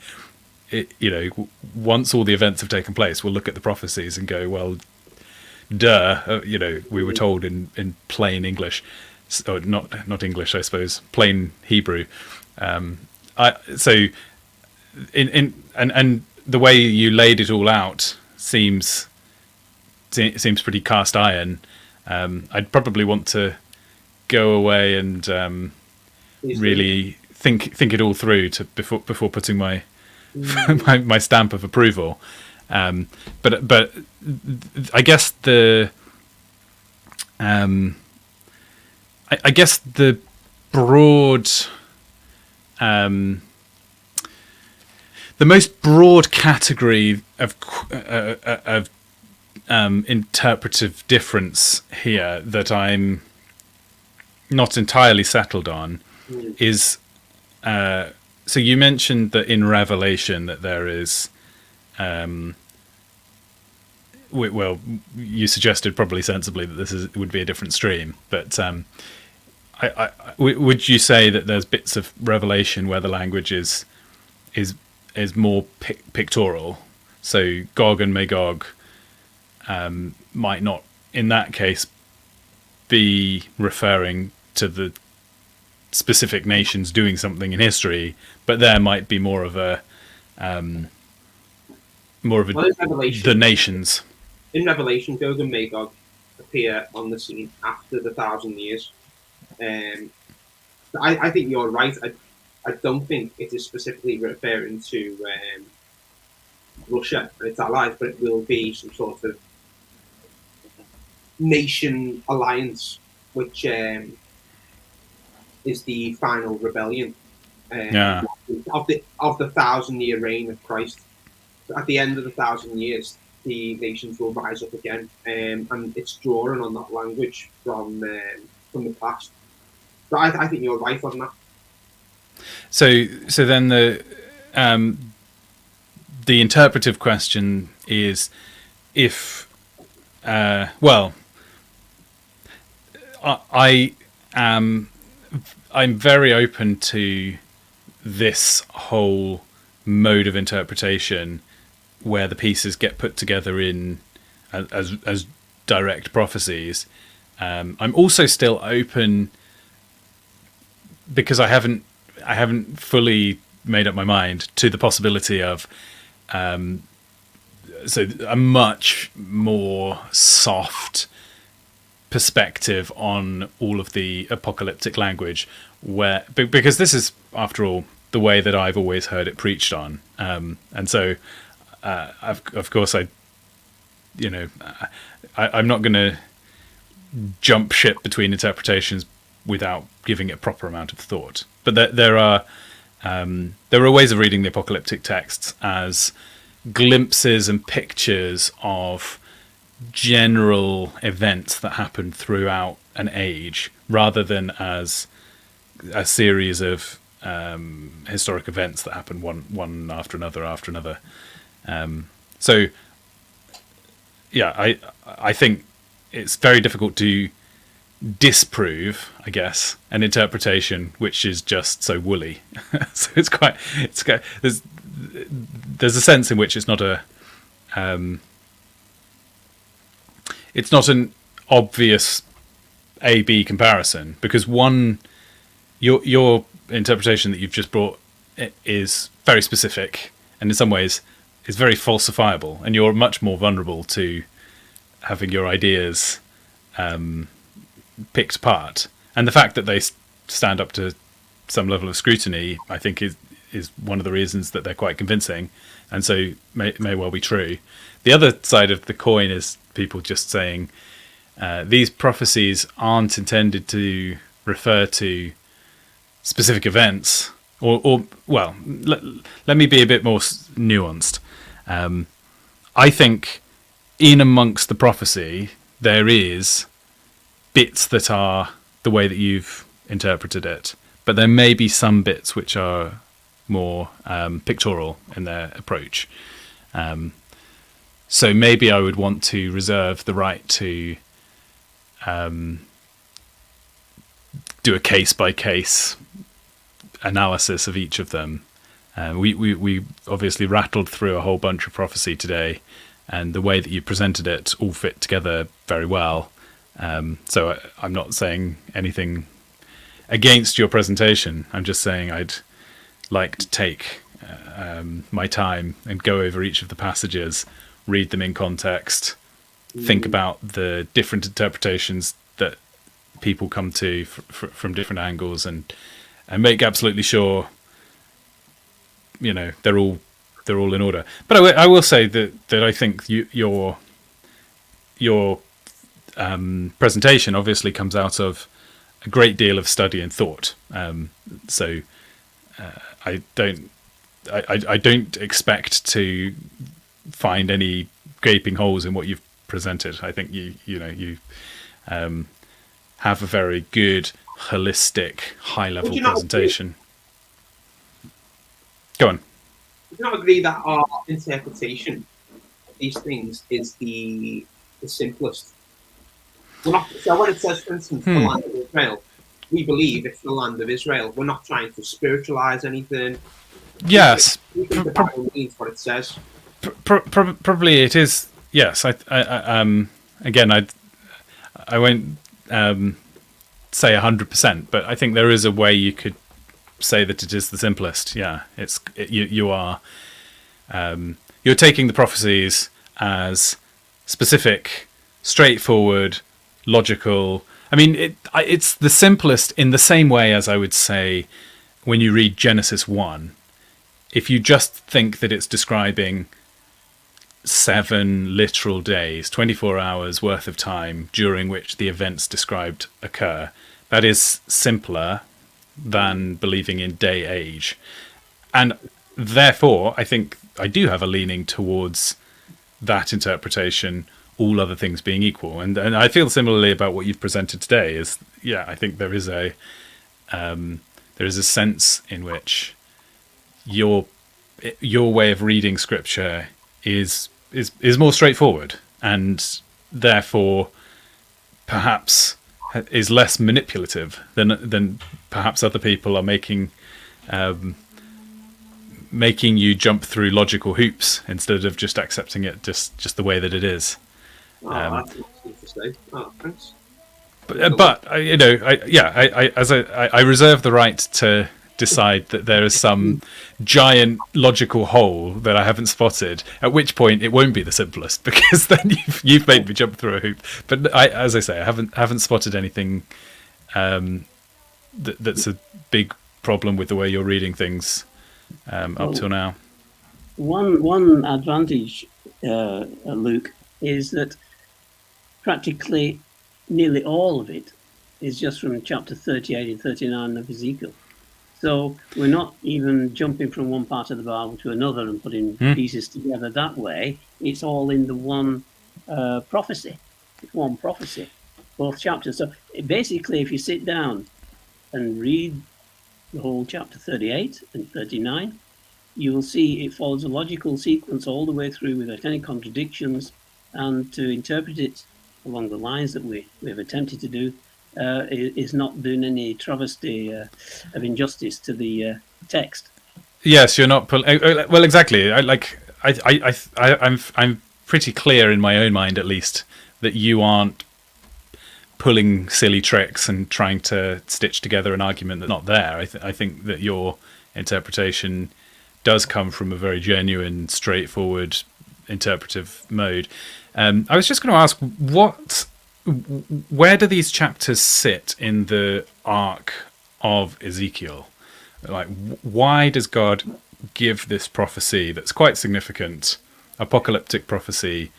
Once all the events have taken place, we'll look at the prophecies and go, well, duh, we were told in plain English, or not English, I suppose, plain Hebrew. So the way you laid it all out seems pretty cast iron. I'd probably want to go away and really think it all through before putting my my stamp of approval. But I guess the broad, the most broad category of interpretive difference here that I'm not entirely settled on is, so you mentioned that in Revelation that there is, well, you suggested probably sensibly that this would be a different stream, but would you say that there's bits of Revelation where the language is more pictorial? So Gog and Magog might not, in that case, be referring to the specific nations doing something in history, but there might be more of a the nations. In Revelation, Gog and Magog appear on the scene after the 1,000 years. I think you're right. I don't think it is specifically referring to Russia and its allies, but it will be some sort of nation alliance, which is the final rebellion of the 1,000-year reign of Christ. So at the end of the 1,000 years, the nations will rise up again, and it's drawing on that language from the past. But I think you're right on that. So then the interpretive question is, if I'm very open to this whole mode of interpretation where the pieces get put together in as direct prophecies. I'm also still open, because I haven't fully made up my mind, to the possibility of so a much more soft perspective on all of the apocalyptic language, where because this is, after all, the way that I've always heard it preached on, and so of course I'm not going to jump ship between interpretations without giving it a proper amount of thought. But there are ways of reading the apocalyptic texts as glimpses and pictures of general events that happen throughout an age, rather than as a series of historic events that happen one after another. So yeah, I think it's very difficult to disprove, I guess, an interpretation which is just so woolly. So there's a sense in which it's not an obvious A/B comparison, because your interpretation that you've just brought is very specific and in some ways is very falsifiable, and you're much more vulnerable to having your ideas picked apart. And the fact that they stand up to some level of scrutiny, I think, is one of the reasons that they're quite convincing, and so may well be true. The other side of the coin is people just saying these prophecies aren't intended to refer to specific events, or well, let me be a bit more nuanced. I think in amongst the prophecy there is bits that are the way that you've interpreted it, but there may be some bits which are more pictorial in their approach. So maybe I would want to reserve the right to do a case-by-case analysis of each of them. We obviously rattled through a whole bunch of prophecy today, and the way that you presented it all fit together very well. So I'm not saying anything against your presentation. I'm just saying I'd like to take my time and go over each of the passages, read them in context, think about the different interpretations that people come to from different angles, and make absolutely sure, you know, they're all in order. But I will say that I think your presentation obviously comes out of a great deal of study and thought. So I don't expect to find any gaping holes in what you've presented. I think you have a very good, holistic, high-level presentation. Go on. Would you not agree that our interpretation of these things is the simplest? So when it says, for instance, the land of Israel, we believe it's the land of Israel. We're not trying to spiritualize anything. Yes. We think the Bible means what it says. Probably it is. Yes. I won't say 100%, but I think there is a way you could say that it is the simplest. Yeah, you're taking the prophecies as specific, straightforward, logical. I mean, it's the simplest in the same way as I would say when you read Genesis 1, if you just think that it's describing 7 literal days, 24 hours worth of time during which the events described occur, that is simpler than believing in day age. And therefore, I think I do have a leaning towards that interpretation, all other things being equal. And I feel similarly about what you've presented today. I think there is a sense in which your way of reading scripture is more straightforward, and therefore perhaps is less manipulative than perhaps other people are making you jump through logical hoops instead of just accepting it just the way that it is. That's interesting. Thanks. But I reserve the right to decide that there is some giant logical hole that I haven't spotted, at which point it won't be the simplest, because then you've made me jump through a hoop. But as I say, I haven't spotted anything that's a big problem with the way you're reading things up till now. One advantage, Luke, is that practically nearly all of it is just from chapter 38 and 39 of Ezekiel. So we're not even jumping from one part of the Bible to another and putting pieces together that way. It's all in the one prophecy. It's one prophecy, both chapters. So basically, if you sit down and read the whole chapter 38 and 39, you will see it follows a logical sequence all the way through without any contradictions, and to interpret it along the lines that we've attempted to do is not doing any travesty of injustice to the text. Yes, you're not. Well, exactly. I'm pretty clear in my own mind, at least, that you aren't pulling silly tricks and trying to stitch together an argument that's not there. I think that your interpretation does come from a very genuine, straightforward, interpretive mode. I was just going to ask, where do these chapters sit in the arc of Ezekiel? Like, why does God give this prophecy that's quite significant, apocalyptic prophecy,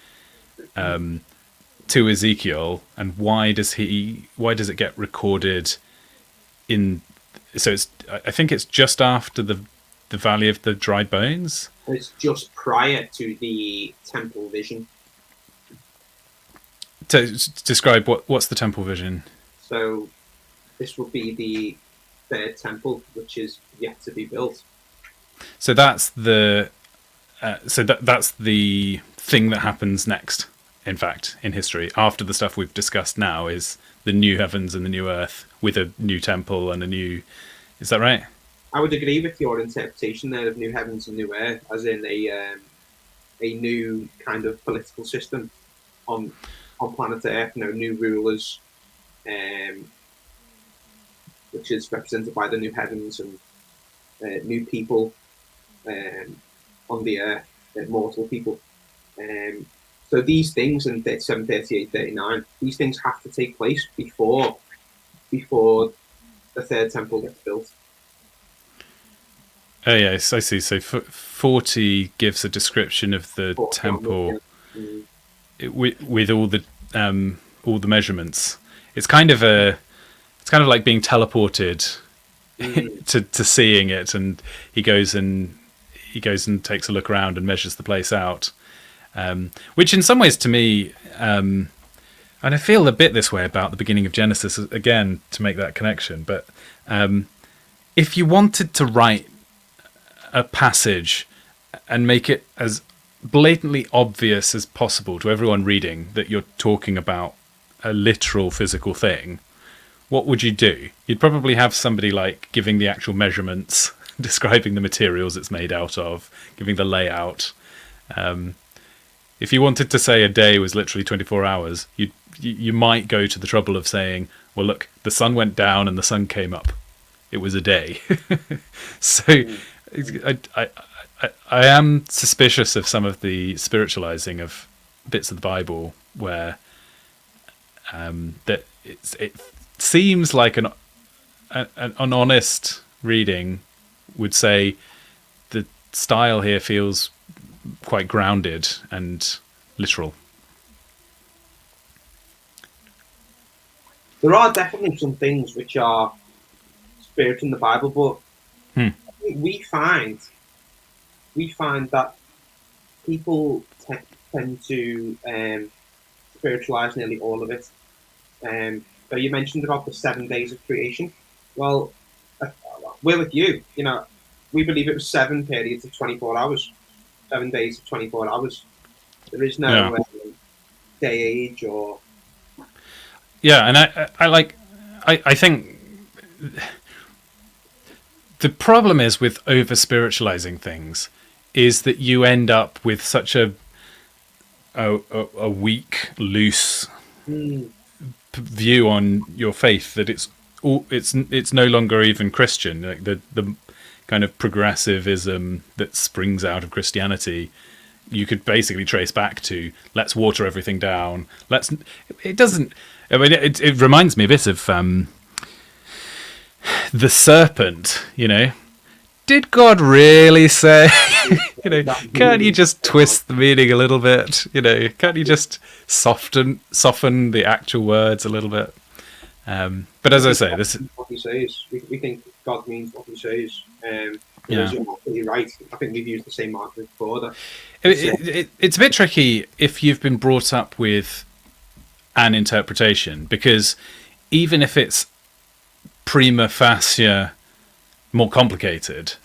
to Ezekiel, and why does it get recorded in? So I think it's just after the Valley of the Dry Bones. It's just prior to the temple vision. To describe what's the temple vision? So this will be the third temple, which is yet to be built. So that's the that's the thing that happens next. In fact, in history, after the stuff we've discussed now, is the new heavens and the new earth with a new temple and a new. Is that right? I would agree with your interpretation there of new heavens and new earth, as in a new kind of political system on planet Earth. New rulers, which is represented by the new heavens, and new people on the earth, mortal people. So these things in 738, 39, these things have to take place before the third temple gets built. Oh yes, I see. So 40 gives a description of the temple with all the measurements. It's kind of like being teleported to seeing it, and he goes and takes a look around and measures the place out. Which in some ways to me, and I feel a bit this way about the beginning of Genesis, again, to make that connection, but if you wanted to write a passage and make it as blatantly obvious as possible to everyone reading that you're talking about a literal physical thing, what would you do? You'd probably have somebody like giving the actual measurements, describing the materials it's made out of, giving the layout. If you wanted to say a day was literally 24 hours, you might go to the trouble of saying, well, look, the sun went down and the sun came up. It was a day. So I am suspicious of some of the spiritualizing of bits of the Bible where that it seems like an honest reading would say the style here feels quite grounded and literal. There are definitely some things which are spirit in the Bible, but we find that people tend to spiritualize nearly all of it. So you mentioned about the 7 days of creation. Well, we're with you. We believe it was 7 periods of 24 hours. 7 days of 24 hours. There is no day age or. Yeah, and I think the problem is with over spiritualizing things is that you end up with such a weak, loose view on your faith that it's no longer even Christian. Like the kind of progressivism that springs out of Christianity, you could basically trace back to let's water everything down. It reminds me a bit of the serpent. Did God really say? Can't you just twist the meaning a little bit? Can't you just soften the actual words a little bit? But as I say, this is what he says. We think God means what he says. You're absolutely right. I think we've used the same argument before. It's a bit tricky if you've been brought up with an interpretation, because even if it's prima facie more complicated,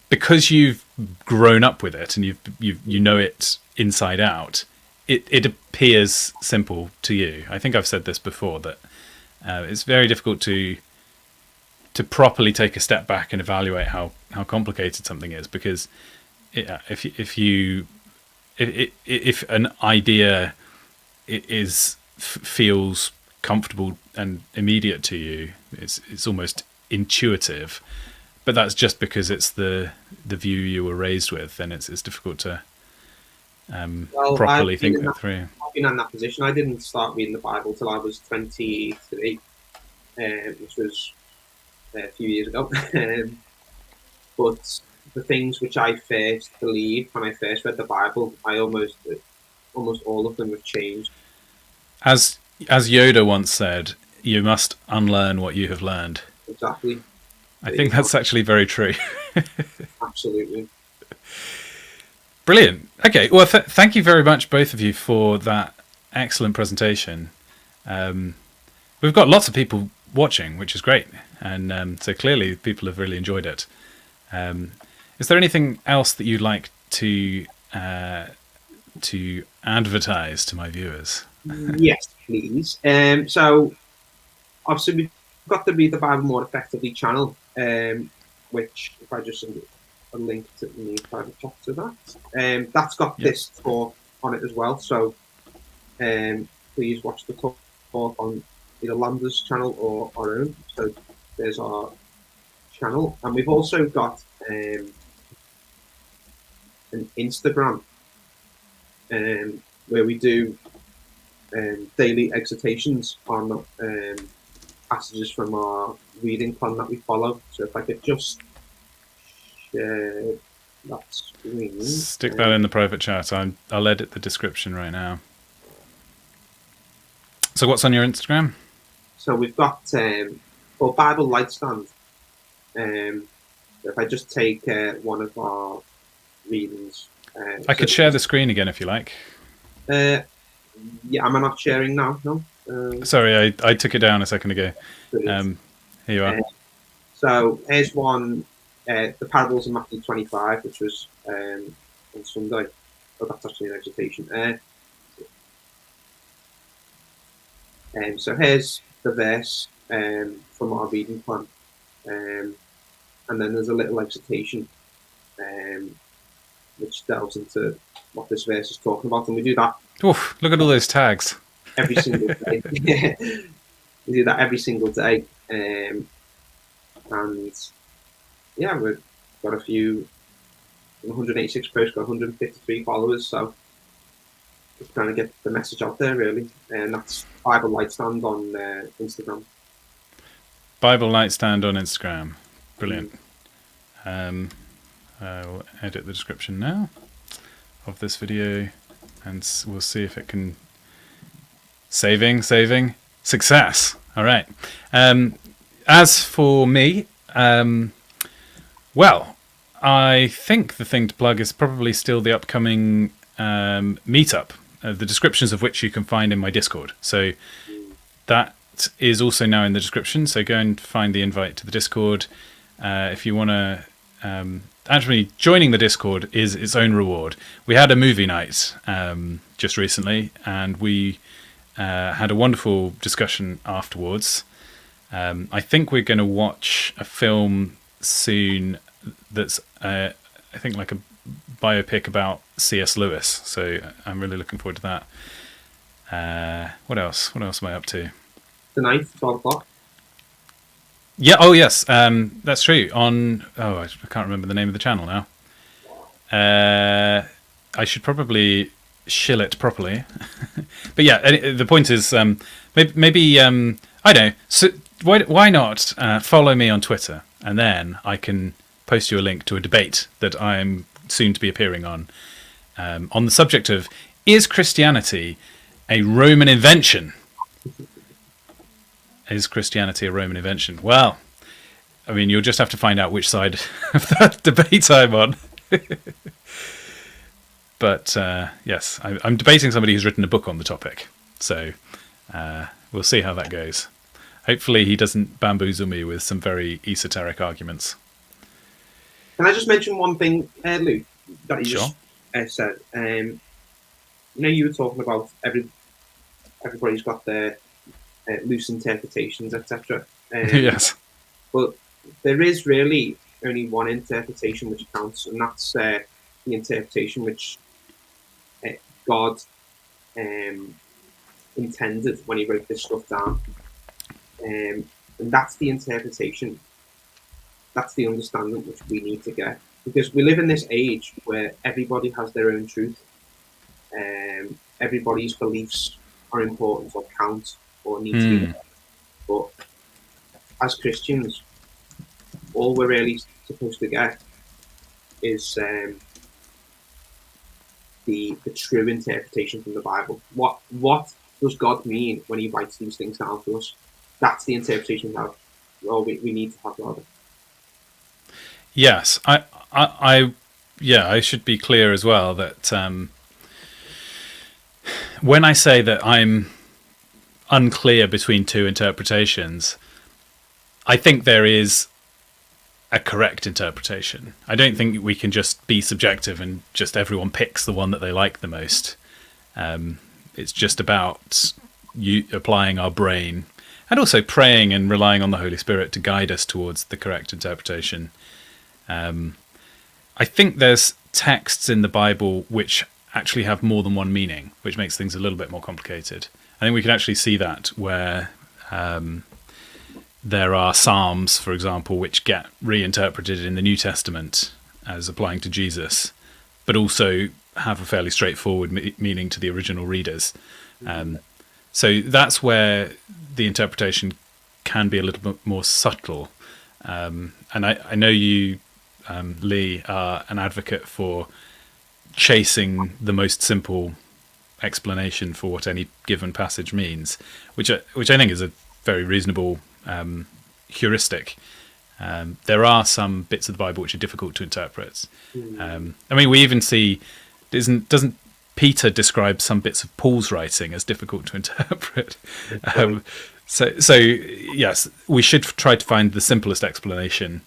because you've grown up with it and you know it inside out, it appears simple to you. I think I've said this before, that it's very difficult to properly take a step back and evaluate how complicated something is, because if an idea feels comfortable and immediate to you, it's almost intuitive, but that's just because it's the view you were raised with, and it's difficult to properly think that through. I've been in that position. I didn't start reading the Bible till I was 23, which was a few years ago. But the things which I first believed when I first read the Bible, I almost all of them have changed. As Yoda once said, you must unlearn what you have learned. Exactly. I think that's actually very true. Absolutely. Brilliant. Okay, well, thank you very much, both of you, for that excellent presentation. We've got lots of people watching, which is great, and so clearly people have really enjoyed it. Is there anything else that you'd like to advertise to my viewers? Yes, please. So, obviously, we've got the Read the Bible More Effectively channel, which, if I just send a link to the private chapter of that, that's got this talk on it as well. So, please watch the talk on either Lander's channel or our own. So, there's our channel, and we've also got an Instagram where we do daily exhortations on passages from our reading plan that we follow. So if I could just share that screen. Stick that in the private chat. I'll edit the description right now. So what's on your Instagram? So we've got Bible Light Stand. If I just take one of our readings. I could share the screen again if you like. Yeah, am I not sharing now? No. Sorry, I took it down a second ago. Here you are. So here's one, the parables of Matthew 25, which was on Sunday. Oh, that's actually an exhortation. So here's the verse from our reading plan. And then there's a little exhortation which delves into what this verse is talking about. And we do that. Oof, look at all those tags. Every single day. We do that every single day. And yeah, we've got a few, 186 posts, got 153 followers. So just trying to get the message out there, really. And that's Bible Light Stand on Instagram. Bible Light Stand on Instagram. Brilliant. I'll edit the description now of this video, and we'll see if it can... Saving, success. All right. As for me, well, I think the thing to plug is probably still the upcoming meetup, the descriptions of which you can find in my Discord. So that is also now in the description. So go and find the invite to the Discord. If you want to... actually, joining the Discord is its own reward. We had a movie night just recently, and we had a wonderful discussion afterwards. I think we're going to watch a film soon that's, I think, like a biopic about C.S. Lewis. So I'm really looking forward to that. What else? What else am I up to? Tonight, 12 o'clock. Yeah. Oh, yes. That's true. I can't remember the name of the channel now. I should probably shill it properly. But yeah, the point is, maybe I don't know. So why not follow me on Twitter, and then I can post you a link to a debate that I'm soon to be appearing on the subject of, is Christianity a Roman invention? Is Christianity a Roman invention? Well, I mean, you'll just have to find out which side of that debate I'm on. But yes, I'm debating somebody who's written a book on the topic. So we'll see how that goes. Hopefully he doesn't bamboozle me with some very esoteric arguments. Can I just mention one thing, Luke, that you Sure. just said? You were talking about everybody's got their loose interpretations, etc. Yes. But there is really only one interpretation which counts, and that's the interpretation which God intended when he wrote this stuff down. And that's the interpretation, that's the understanding which we need to get. Because we live in this age where everybody has their own truth. Everybody's beliefs are important or count or need to be. But as Christians, all we're really supposed to get is the true interpretation from the Bible. What does God mean when he writes these things down for us? That's the interpretation we have. Well, we need to have rather. Yes, I should be clear as well that when I say that I'm unclear between two interpretations, I think there is a correct interpretation. I don't think we can just be subjective and just everyone picks the one that they like the most. It's just about you applying our brain and also praying and relying on the Holy Spirit to guide us towards the correct interpretation. I think there's texts in the Bible which actually have more than one meaning, which makes things a little bit more complicated. I think we can actually see that where there are Psalms, for example, which get reinterpreted in the New Testament as applying to Jesus, but also have a fairly straightforward meaning to the original readers. So that's where the interpretation can be a little bit more subtle. And I know you, Lee, are an advocate for chasing the most simple explanation for what any given passage means, which I think is a very reasonable heuristic. There are some bits of the Bible which are difficult to interpret. We even see, doesn't Peter describe some bits of Paul's writing as difficult to interpret? So yes, we should try to find the simplest explanation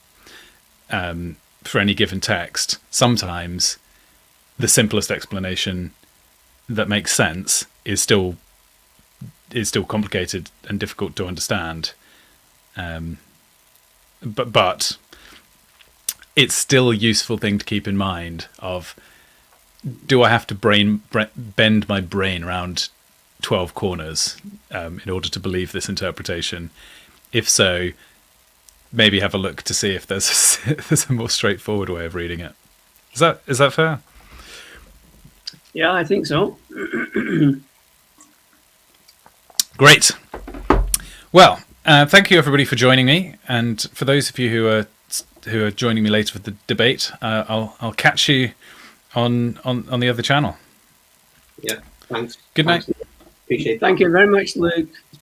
for any given text. Sometimes the simplest explanation that makes sense is still complicated and difficult to understand. But it's still a useful thing to keep in mind of, do I have to bend my brain around 12 corners in order to believe this interpretation? If so, maybe have a look to see if there's a more straightforward way of reading it. Is that fair? Yeah, I think so. Great. Well, thank you everybody for joining me, and for those of you who are joining me later for the debate, I'll catch you on the other channel. Yeah, thanks. Good night. Appreciate it. Thank you very much, Luke.